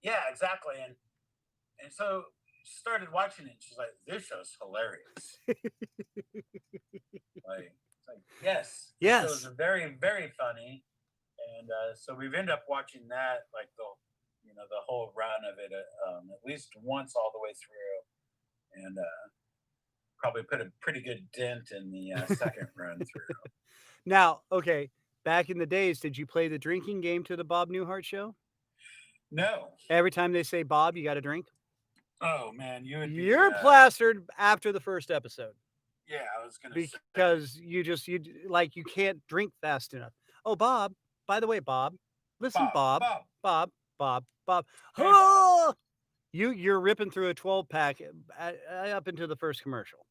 Yeah, exactly. And so she started watching it. And she's like, "This show's hilarious." like yes, yes, it was very, very funny. And so we've ended up watching that like the whole run of it at least once all the way through, and probably put a pretty good dent in the second run through. Now, okay, back in the days, did you play the drinking game to the Bob Newhart show? No. Every time they say Bob, you got to drink? Oh man, you would be. You're plastered after the first episode Yeah, I was gonna say. because you can't drink fast enough. Oh, Bob. By the way, Bob. Listen, Bob, Bob. Bob, Bob. Bob. Bob. hey Bob. Oh! You're ripping through a 12 pack up into the first commercial,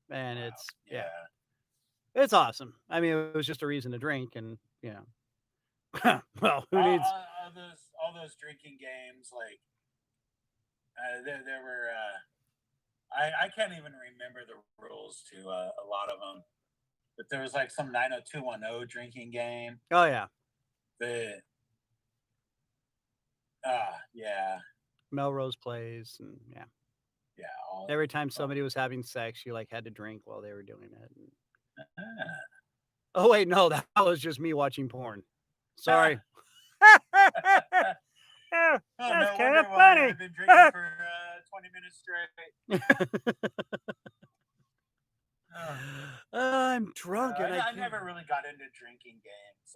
and Wow. yeah, Yeah. it's awesome. I mean, it was just a reason to drink, and well, who All, needs? all, all those drinking games, like there were. I can't even remember the rules to a lot of them, but there was like some 90210 drinking game. Oh yeah, The yeah, Melrose Place, and yeah. yeah. All, Every time somebody was having sex, you like had to drink while they were doing it. Oh wait, no, that was just me watching porn. Sorry. Oh, That's no kind wonder of why funny. I've been drinking for 20 minutes straight. I'm drunk and I I can't. never really got into drinking games.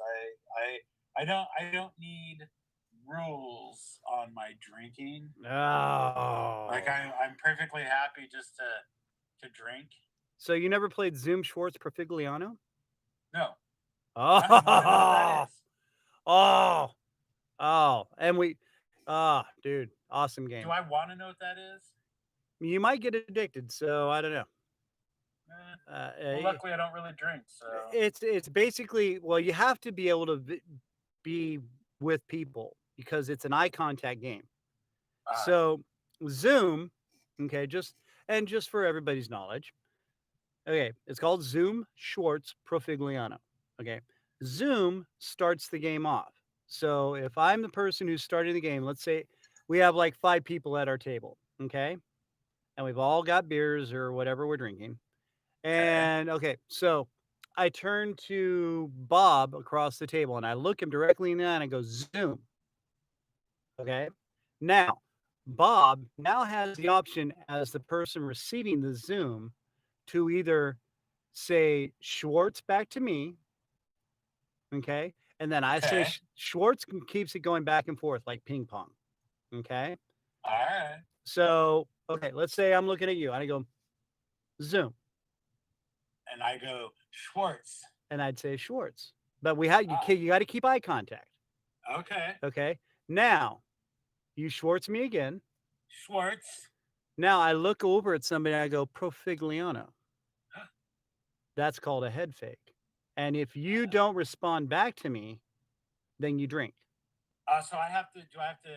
I don't need rules on my drinking. Oh. Like I'm perfectly happy just to drink. So you never played Zoom Schwartz Profigliano? No, I don't even know what that Oh. is. Oh. Oh. And dude, awesome game. Do I want to know what that is? You might get addicted, so I don't know. Well, luckily I don't really drink, so It's basically, well, you have to be able to be with people because it's an eye contact game. So Zoom, okay, just for everybody's knowledge, okay, it's called Zoom Schwartz Profigliano. Okay, Zoom starts the game off. So if I'm the person who's starting the game, let's say we have like 5 people at our table, okay, and we've all got beers or whatever we're drinking. And okay, so I turn to Bob across the table and I look him directly in the eye and I go, Zoom. Okay. Now, Bob now has the option as the person receiving the Zoom to either say Schwartz back to me. Okay. And then I say Schwartz keeps it going back and forth like ping pong. Okay. All right. So, okay, let's say I'm looking at you and I go, Zoom. And I go Schwartz. And I'd say Schwartz. But you got to keep eye contact. Okay. Okay. Now, you Schwartz me again. Schwartz. Now I look over at somebody and I go Profigliano. That's called a head fake. And if you don't respond back to me, then you drink. So I have to. Do I have to?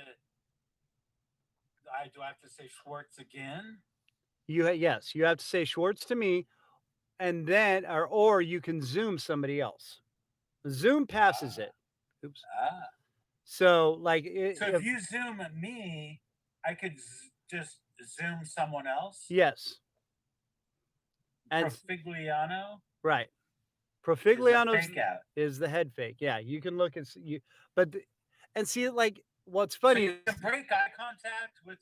Do I have to say Schwartz again? Yes, you have to say Schwartz to me, and then or you can Zoom somebody else. Zoom passes it. Oops. So like, so if you Zoom me, I could just Zoom someone else. Yes. And Profigliano. Right. Profigliano is the head fake. Yeah, you can look and see and see like what's funny. So you can break eye contact with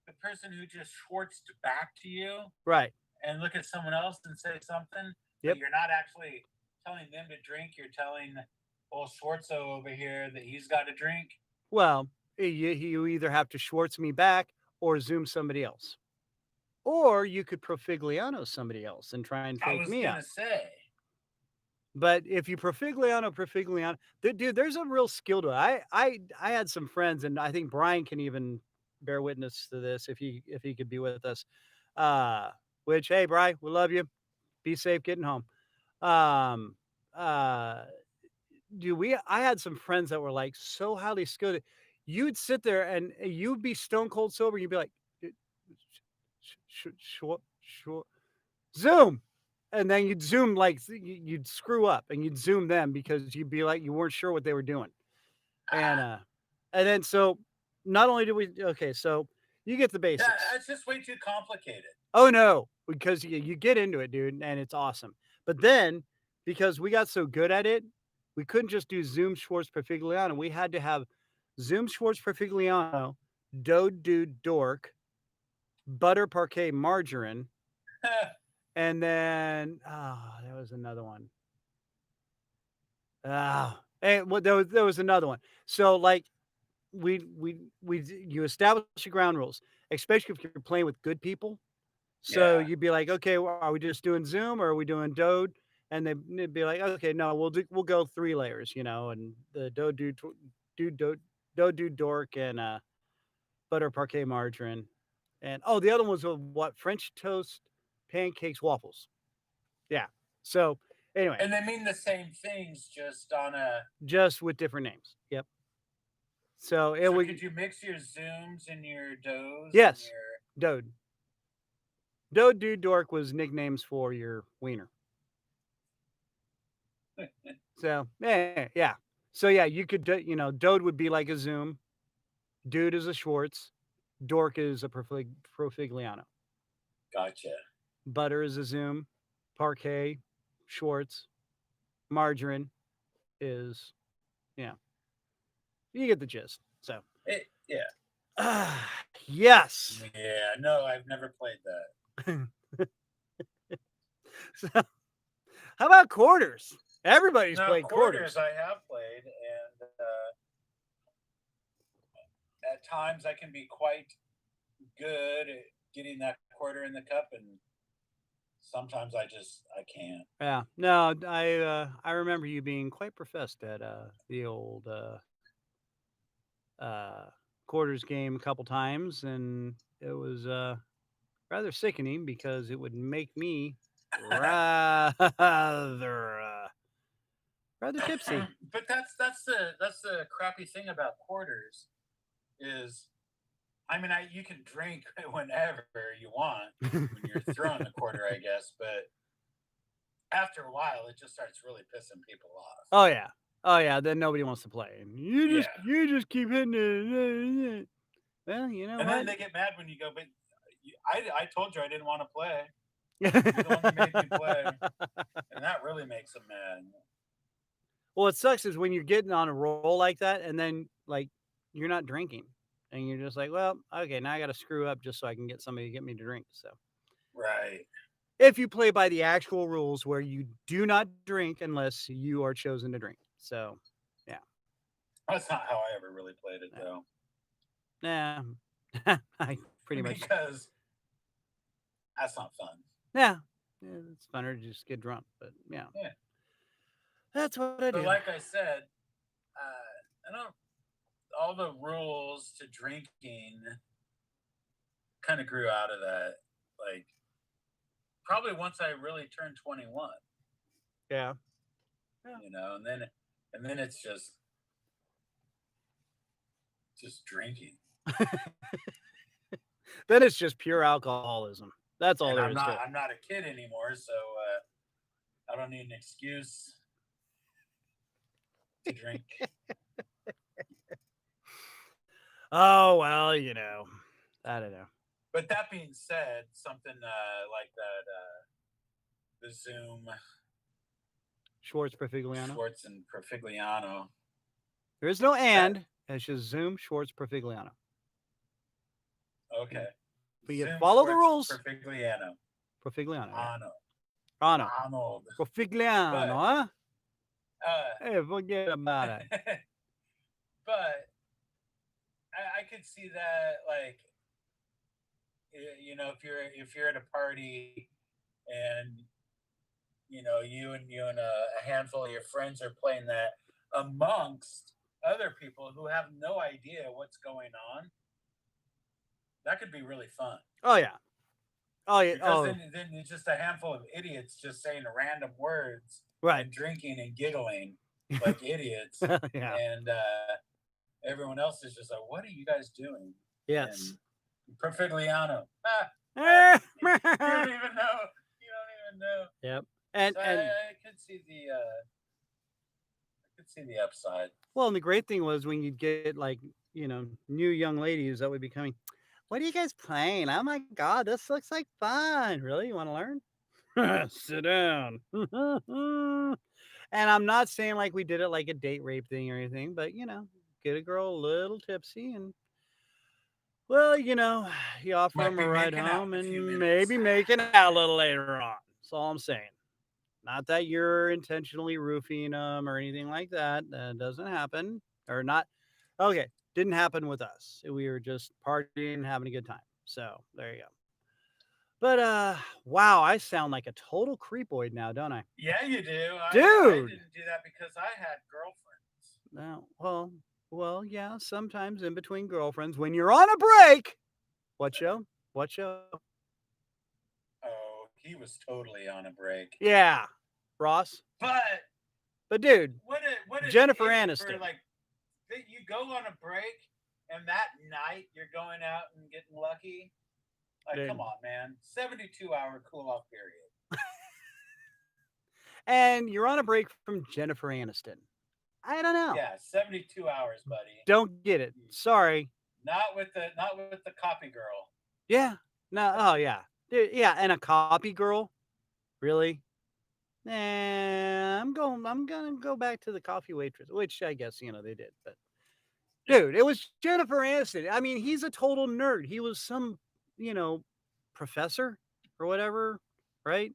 the person who just Schwartzed back to you, right? And look at someone else and say something. Yep. But you're not actually telling them to drink. You're telling old Schwartzo over here that he's got to drink. Well, you either have to Schwartz me back or Zoom somebody else, or you could Profigliano somebody else and try and fake me out. I was gonna say. But if you Profigliano, dude, there's a real skill to it. I had some friends, and I think Brian can even bear witness to this if he could be with us. Which, hey, Brian, we love you. Be safe getting home. Dude, I had some friends that were like so highly skilled. You'd sit there and you'd be stone cold sober. You'd be like, sure, Zoom. And then you'd Zoom like you'd screw up and you'd Zoom them because you'd be like you weren't sure what they were doing. And then so not only do so you get the basics. That's just way too complicated. Oh no, because you get into it, dude, and it's awesome. But then because we got so good at it, we couldn't just do Zoom Schwartz Profigliano. We had to have Zoom Schwartz Profigliano, Doe Dude Dork, Butter Parquet Margarine. And then, there was another one. And there was another one. So like, you establish your ground rules. especially if you're playing with good people. So Yeah. you'd be like, okay, well, are we just doing Zoom or are we doing Dode? And they'd be like, okay, no, we'll go 3 layers, and the Dode do dork and butter parquet margarine, and the other ones were what, French toast, pancakes, waffles. Yeah. So anyway, And they mean the same things, just on a. just with different names. Yep. So it So would could you mix your Zooms and your Does and yes, your. Dode. Dode do dork was nicknames for your wiener. So yeah. So yeah, you could Dode would be like a Zoom, Dude is a Schwartz, Dork is a Profigliano, Gotcha. Butter is a Zoom, Parquet, Schwartz, Margarine is yeah. You get the gist. So Yeah. yes. Yeah. No, I've never played that. So how about quarters? Everybody's No, played quarters quarters. I have played, and at times I can be quite good at getting that quarter in the cup, and sometimes I can't. Yeah. No, I remember you being quite professed at the old uh quarters game a couple times, and it was rather sickening because it would make me rather rather tipsy. But that's the crappy thing about quarters is, I mean, you can drink whenever you want when you're throwing the quarter, I guess, but after a while, it just starts really pissing people off. Oh yeah. Oh yeah, then nobody wants to play. And Yeah, you just keep hitting it. Well, you know and then what? they get mad when you go, but I told you I didn't want to play. You're the one that made me play, and that really makes them mad. Well, what sucks is when you're getting on a roll like that, and then like you're not drinking, and you're just like, well, okay, now I got to screw up just so I can get somebody to get me to drink. So Right. if you play by the actual rules where you do not drink unless you are chosen to drink. So yeah, That's not how I ever really played it, yeah, though, yeah. I pretty much because that's not fun. yeah. It's funner to just get drunk, but yeah, Yeah. that's what I But do. like I said, I don't. All the rules to drinking kind of grew out of that. Like, probably once I really turned 21, Yeah. Yeah. and then it's just drinking. Then it's just pure alcoholism. That's all And there I'm is to not it. I'm not a kid anymore, so I don't need an excuse to drink. Oh well, I don't know. But that being said, something like that, the Zoom Schwartz Profigliano. Schwartz and Profigliano. There is no That and. It's just Zoom Schwartz Profigliano. okay. But you Zoom follow the Schwartz rules. Profigliano. Profigliano, yeah. Ano. Rano. Arnold. Profigliano, But huh? uh Hey, forget about it. but I could see that, like, if you're at a party, and you and a handful of your friends are playing that amongst other people who have no idea what's going on, that could be really fun, Oh yeah. Oh yeah. because Oh then it's just a handful of idiots just saying random words right. and drinking and giggling like idiots, Yeah. and everyone else is just like, "What are you guys doing?" Yes. And Perfiliano, Yep. you don't even know. You don't even know. And So I could see the upside. well, and the great thing was when you'd get like, new young ladies that would be coming. What are you guys playing? Oh my god, this looks like fun. Really? You want to learn? Sit down. And I'm not saying like we did it like a date rape thing or anything, but get a girl a little tipsy and well, you offer Might them a be ride making out home in a few and minutes. maybe making out a little later on. That's all I'm saying. Not that you're intentionally roofing them or anything like that. That doesn't happen. Or not. Okay. Didn't happen with us. We were just partying, having a good time. So there you go. But wow, I sound like a total creepoid now, don't I? Yeah, you do. I Dude. didn't do that because I had girlfriends. No, well, yeah, sometimes in between girlfriends when you're on a break. What show? What show? Oh, he was totally on a break. Yeah. Ross. But But dude, what an Jennifer idiot for Aniston. like that you go on a break and that night you're going out and getting lucky. Like, Dude. come on, man. 72-hour cool off period. And you're on a break from Jennifer Aniston. I don't know. Yeah, 72 hours, buddy. Don't get it. Sorry. Not with the copy girl. Yeah. No. Oh yeah. Dude, yeah. And a copy girl. Really? Nah. I'm gonna go back to the coffee waitress, which I guess they did. But dude, it was Jennifer Aniston. I mean, he's a total nerd. He was some, you know, professor or whatever, right?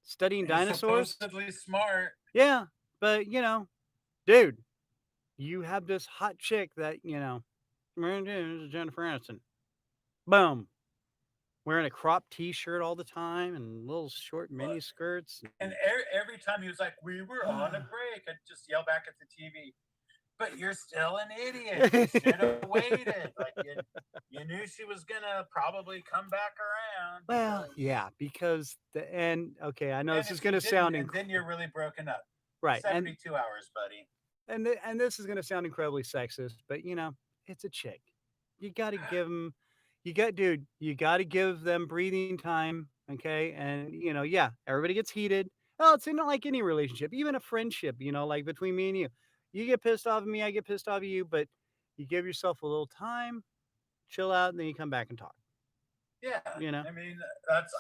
Studying He's dinosaurs. supposedly smart. Yeah, but dude, you have this hot chick that this is Jennifer Aniston. Boom, wearing a crop T-shirt all the time and little short mini skirts. And every time he was like, "We were on a break," I'd just yell back at the TV. But you're still an idiot. You should have waited. Like you knew she was gonna probably come back around. Well, yeah, because okay, I know and this is if going you to sound didn't, and then you're really broken up. right, 72 hours, buddy. and this is going to sound incredibly sexist, but it's a chick. You got to give them, you got to give them breathing time, okay? And yeah, everybody gets heated. Oh, it's not like any relationship, even a friendship, like between me and you. You get pissed off at me, I get pissed off at you, but you give yourself a little time, chill out, and then you come back and talk. Yeah, I mean, I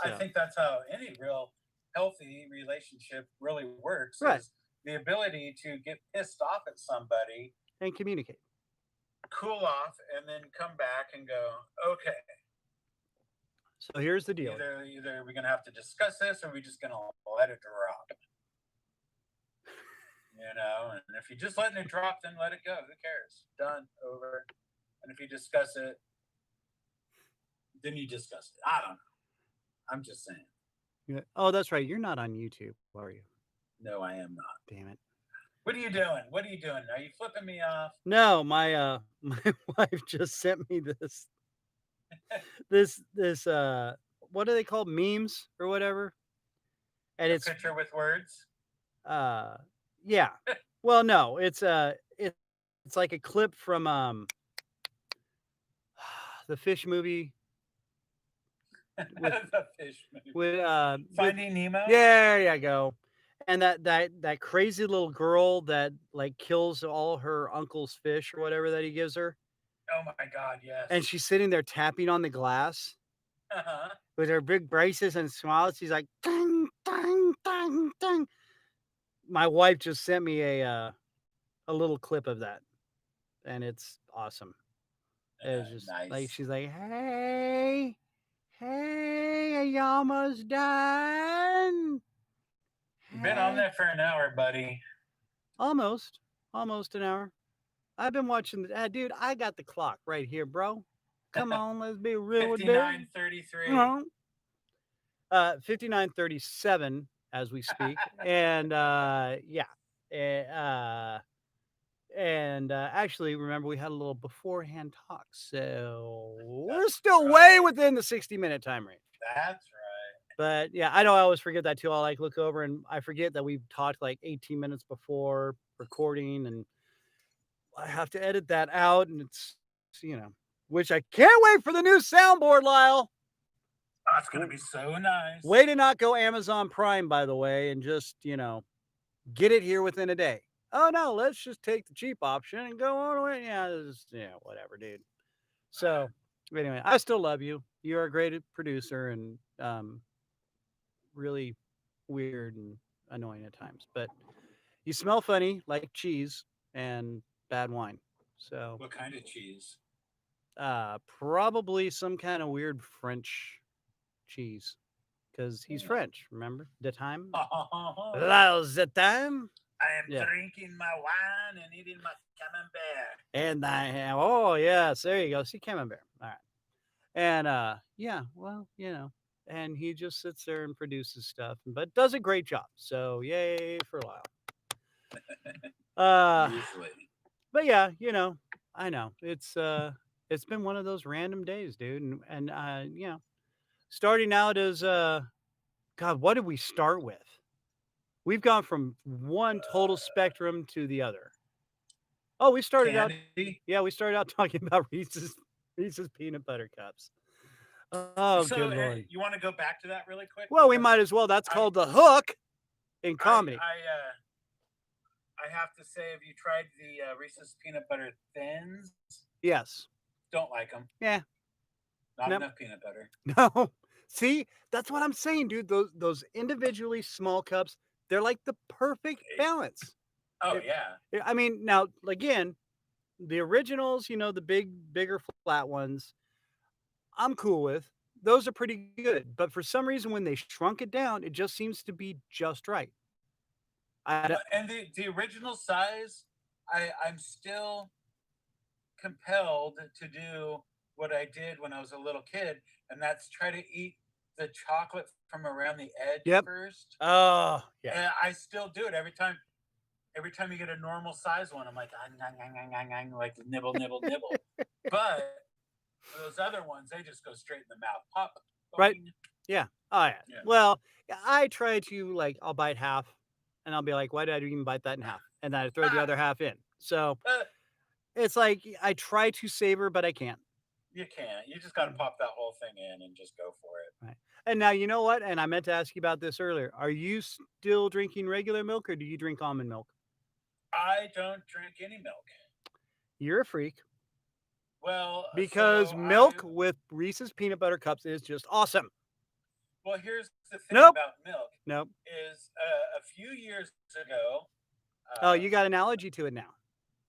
So. think that's how any real healthy relationship really works. Right. Is the ability to get pissed off at somebody And communicate. cool off, and then come back and go, okay. So here's the deal. Either we're gonna have to discuss this, or we're just gonna let it drop. And if you're just letting it drop, then let it go. Who cares? Done. Over. And if you discuss it, then you discuss it. I don't know. I'm just saying. Yeah. Oh, that's right. You're not on YouTube, are you? No, I am not. Damn it. What are you doing? What are you doing? Are you flipping me off? No, my my wife just sent me this what are they called, memes or whatever? And it's a picture with words. Yeah. Well, no, it's like a clip from the fish movie. The fish movie. With Finding Nemo. There you go. And that crazy little girl that like kills all her uncle's fish or whatever that he gives her. Oh my God, yes. And she's sitting there tapping on the glass with her big braces and smiles. She's like, ding, ding, ding, ding. My wife just sent me a little clip of that, and it's awesome. It's just nice. like she's like, hey, are you almost done? You've been on there for an hour, buddy. Almost an hour. I've been watching dude, I got the clock right here, bro. Come on, let's be real with it. 59:33. 59:37 as we speak. And yeah. And actually, remember, we had a little beforehand talk. So we're still way within the 60-minute time range. That's right. But yeah, I know I always forget that too. I'll like look over and I forget that we've talked like 18 minutes before recording, and I have to edit that out. And it's, which I can't wait for the new soundboard, Lyle. Oh, it's going to be so nice. Way to not go Amazon Prime, by the way, and just, get it here within a day. Oh, no, let's just take the cheap option and go all the way. Yeah, whatever, dude. So, anyway, I still love you. You're a great producer and really weird and annoying at times. But you smell funny like cheese and bad wine. So, what kind of cheese? Probably some kind of weird French cheese. Because he's French, remember? The time? The time? I am drinking my wine and eating my camembert. And I have, oh, yes, there you go. See, camembert. All right. And yeah, well, and he just sits there and produces stuff, but does a great job. So yay for Lyle. Uh, Usually. but yeah, I know it's been one of those random days, dude, and starting out as God, what did we start with? We've gone from one total spectrum to the other. Oh, Candy. we started out talking about Reese's peanut butter cups. Oh, So good lord. you want to go back to that really quick Well, we because might as well. That's I called the hook in I comedy. I uh, I have to say, have you tried the Reese's peanut butter thins? Yes. Don't like them. Yeah. Not No. enough peanut butter. No. See, that's what I'm saying, dude. Those individually small cups, they're like the perfect balance. Oh It- yeah. I mean, now again, the originals, the bigger flat ones, I'm cool with. Those are pretty good. But for some reason, when they shrunk it down, it just seems to be just right. I don't, And the original size, I'm still compelled to do what I did when I was a little kid, and that's try to eat the chocolate from around the edge yep. first. Oh, yeah. And I still do it every time. Every time you get a normal size one, I'm like, like nibble, nibble, nibble. But those other ones, they just go straight in the mouth. Pop. Right? Boing. Yeah. Oh, yeah. Yeah. Well, I try to, like, I'll bite half and I'll be like, why did I even bite that in half? And then I throw the other half in. So Uh, it's like I try to savor, but I can't. you can't. You just got to pop that whole thing in and just go for it. Right. And now, you know what? And I meant to ask you about this earlier. Are you still drinking regular milk or do you drink almond milk? I don't drink any milk. You're a freak Well, because so I milk with Reese's peanut butter cups is just awesome. well, here's the thing Nope. about milk Nope. is a few years ago. Oh, Uh, you got an allergy to it now.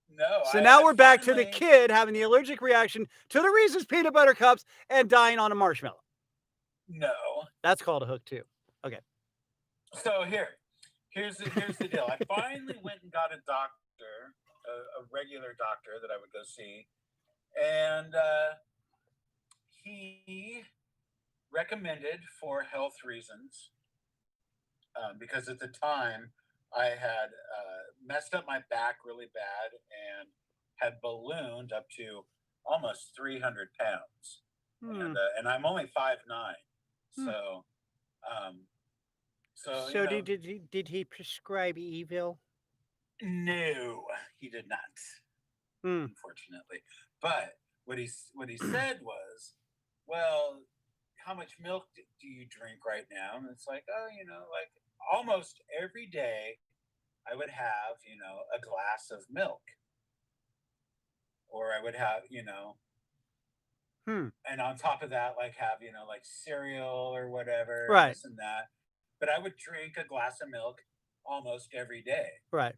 no, So now I we're back to the finally kid having the allergic reaction to the Reese's peanut butter cups and dying on a marshmallow. no. That's called a hook too. Okay. So here's the deal. I finally went and got a doctor, a regular doctor that I would go see, and he recommended for health reasons because at the time I had messed up my back really bad and had ballooned up to almost 300 pounds, Hmm. and I'm only 5'9", Hmm. so um, so So did he prescribe evil? no, he did not, Hmm. unfortunately. But what he said was, well, how much milk do you drink right now? And it's like, oh, like almost every day I would have, a glass of milk, or I would have, Hmm. and on top of that, like have, like cereal or whatever, and Right. this and that. But I would drink a glass of milk almost every day Right.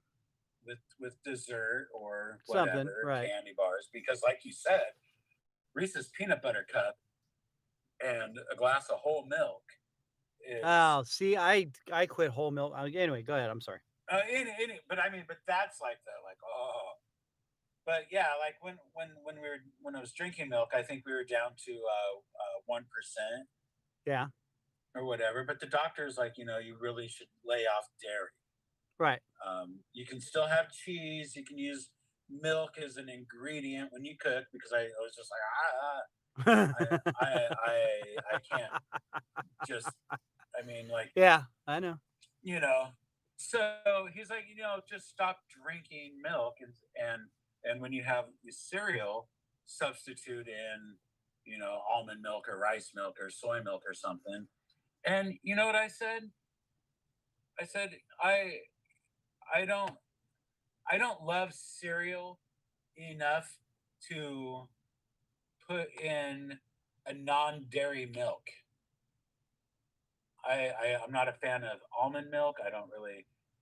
with dessert or Something. whatever, Right. candy bars, because like you said, Reese's peanut butter cup and a glass of whole milk is Oh, see, I quit whole milk. Anyway, go ahead. I'm sorry. but I mean, but that's like the like oh, but yeah, like when I was drinking milk, I think we were down to 1% Yeah. or whatever. But the doctor's like, you really should lay off dairy. Right. You can still have cheese. You can use milk as an ingredient when you cook because I was just like I can't just I mean like yeah, I know. you know so he's like just stop drinking milk and when you have the cereal substitute in almond milk or rice milk or soy milk or something and you know what I said I don't love cereal enough to put in a non-dairy milk. I'm not a fan of almond milk.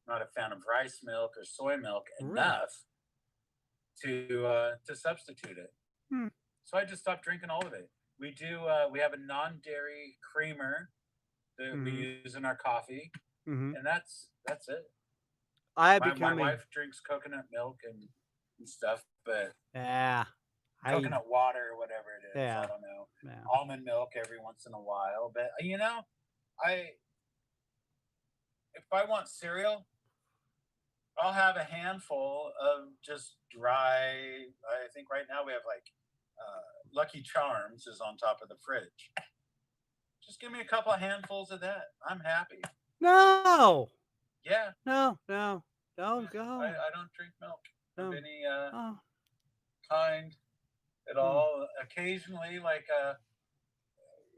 Not a fan of rice milk or soy milk Really? enough to substitute it. Hmm. So I just stopped drinking all of it. We have a non-dairy creamer that we Mm-hmm. use in our coffee, Mm-hmm. and that's it. I have My become a wife drinks coconut milk and stuff, but yeah. I coconut water or whatever it is. I yeah don't know. yeah. Almond milk every once in a while, but I if I want cereal, I'll have a handful of just dry. I think right now we have like Lucky Charms is on top of the fridge. Just give me a couple of handfuls of that. I'm happy. No, Yeah, no, don't go. I don't drink milk of No. any Oh, kind at oh. all. Occasionally, like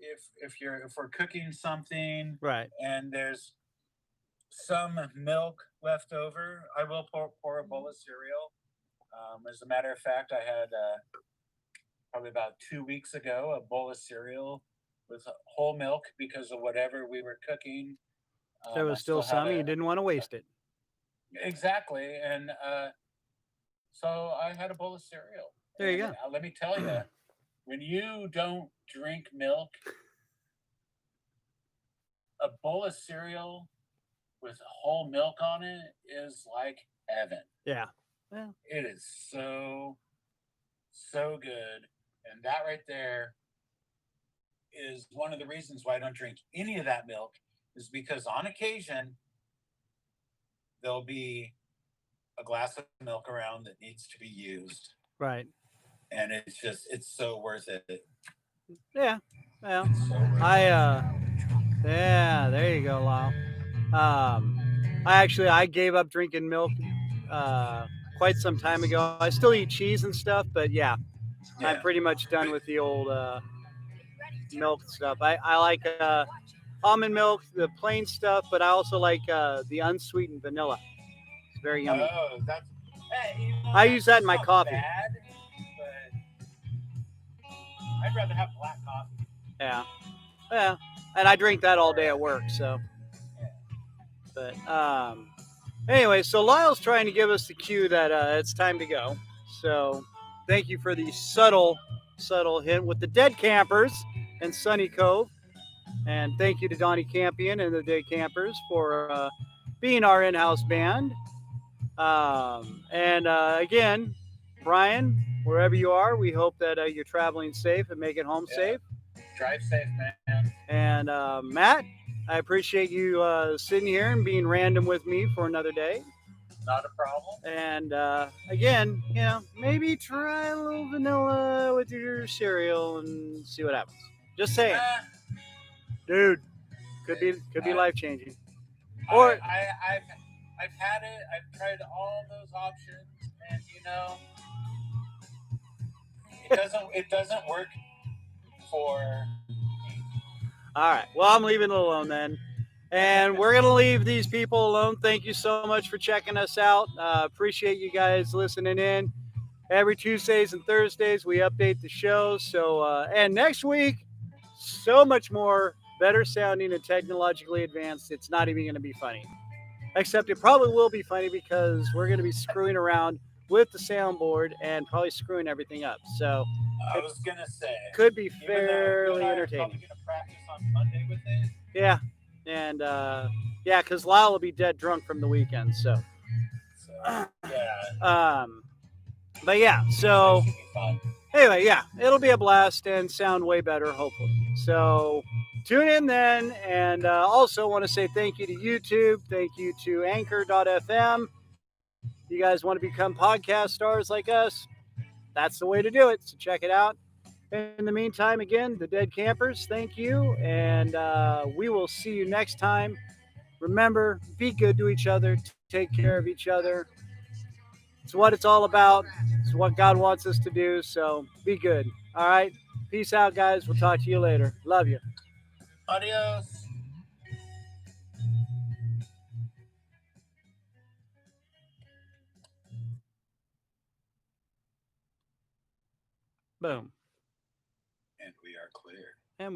if we're cooking something Right. and there's some milk left over, I will pour a bowl of cereal. As a matter of fact, I had probably about 2 weeks ago a bowl of cereal with whole milk because of whatever we were cooking. There I was still still had some, and you didn't want to waste it. exactly, and so I had a bowl of cereal. There you And go. let me tell you, when you don't drink milk, a bowl of cereal with whole milk on it is like heaven. Yeah. Well, It is so good, and that right there is one of the reasons why I don't drink any of that milk. Is because on occasion there'll be a glass of milk around that needs to be used, right. and it's so worth it. Yeah. Well, It's so worth I it. yeah. There you go, Lyle. I gave up drinking milk uh quite some time ago. I still eat cheese and stuff, but yeah, I'm Yeah, pretty much but done with the old milk stuff. I like almond milk, the plain stuff, but I also like the unsweetened vanilla. It's very yummy. that's I use that in that's my not coffee. bad, but I'd rather have black coffee. Yeah, yeah, and I drink that all Or day at work. So, yeah, but anyway, so Lyle's trying to give us the cue that it's time to go. So, thank you for the subtle hint with the Dead Campers and Sunny Cove, and thank you to Donnie Campion and the Dead Campers for being our in-house band. And again, Brian, wherever you are, we hope that you're traveling safe and make it home yeah. safe. Drive safe, man. And Matt, I appreciate you sitting here and being random with me for another day. Not a problem. And again, maybe try a little vanilla with your cereal and see what happens. Just saying, Uh, dude, could be life changing. I, Or I, I've, I've had it. I've tried all those options, and it doesn't work for me. all right, well, I'm leaving it alone then. And we're going to leave these people alone. Thank you so much for checking us out. Appreciate you guys listening in. Every Tuesdays and Thursdays, we update the show. So, and next week, so much more better sounding and technologically advanced. It's not even going to be funny. Except it probably will be funny because we're going to be screwing around with the soundboard and probably screwing everything up. So, I it was gonna say, could be even though you and fairly I are probably entertaining. gonna practice on Monday with it. Yeah. And yeah, because Lyle will be dead drunk from the weekend. So, So yeah, um, but yeah, that so should be fun. anyway, yeah, it'll be a blast and sound way better, hopefully. So tune in then. And also want to say thank you to YouTube. Thank you to Anchor.fm. You guys want to become podcast stars like us? That's the way to do it. So check it out. In the meantime, again, the Dead Campers, thank you. And we will see you next time. Remember, be good to each other, take care of each other. It's what it's all about. It's what God wants us to do. So be good. All right. Peace out, guys. We'll talk to you later. Love you. Adios. Boom. And we are clear.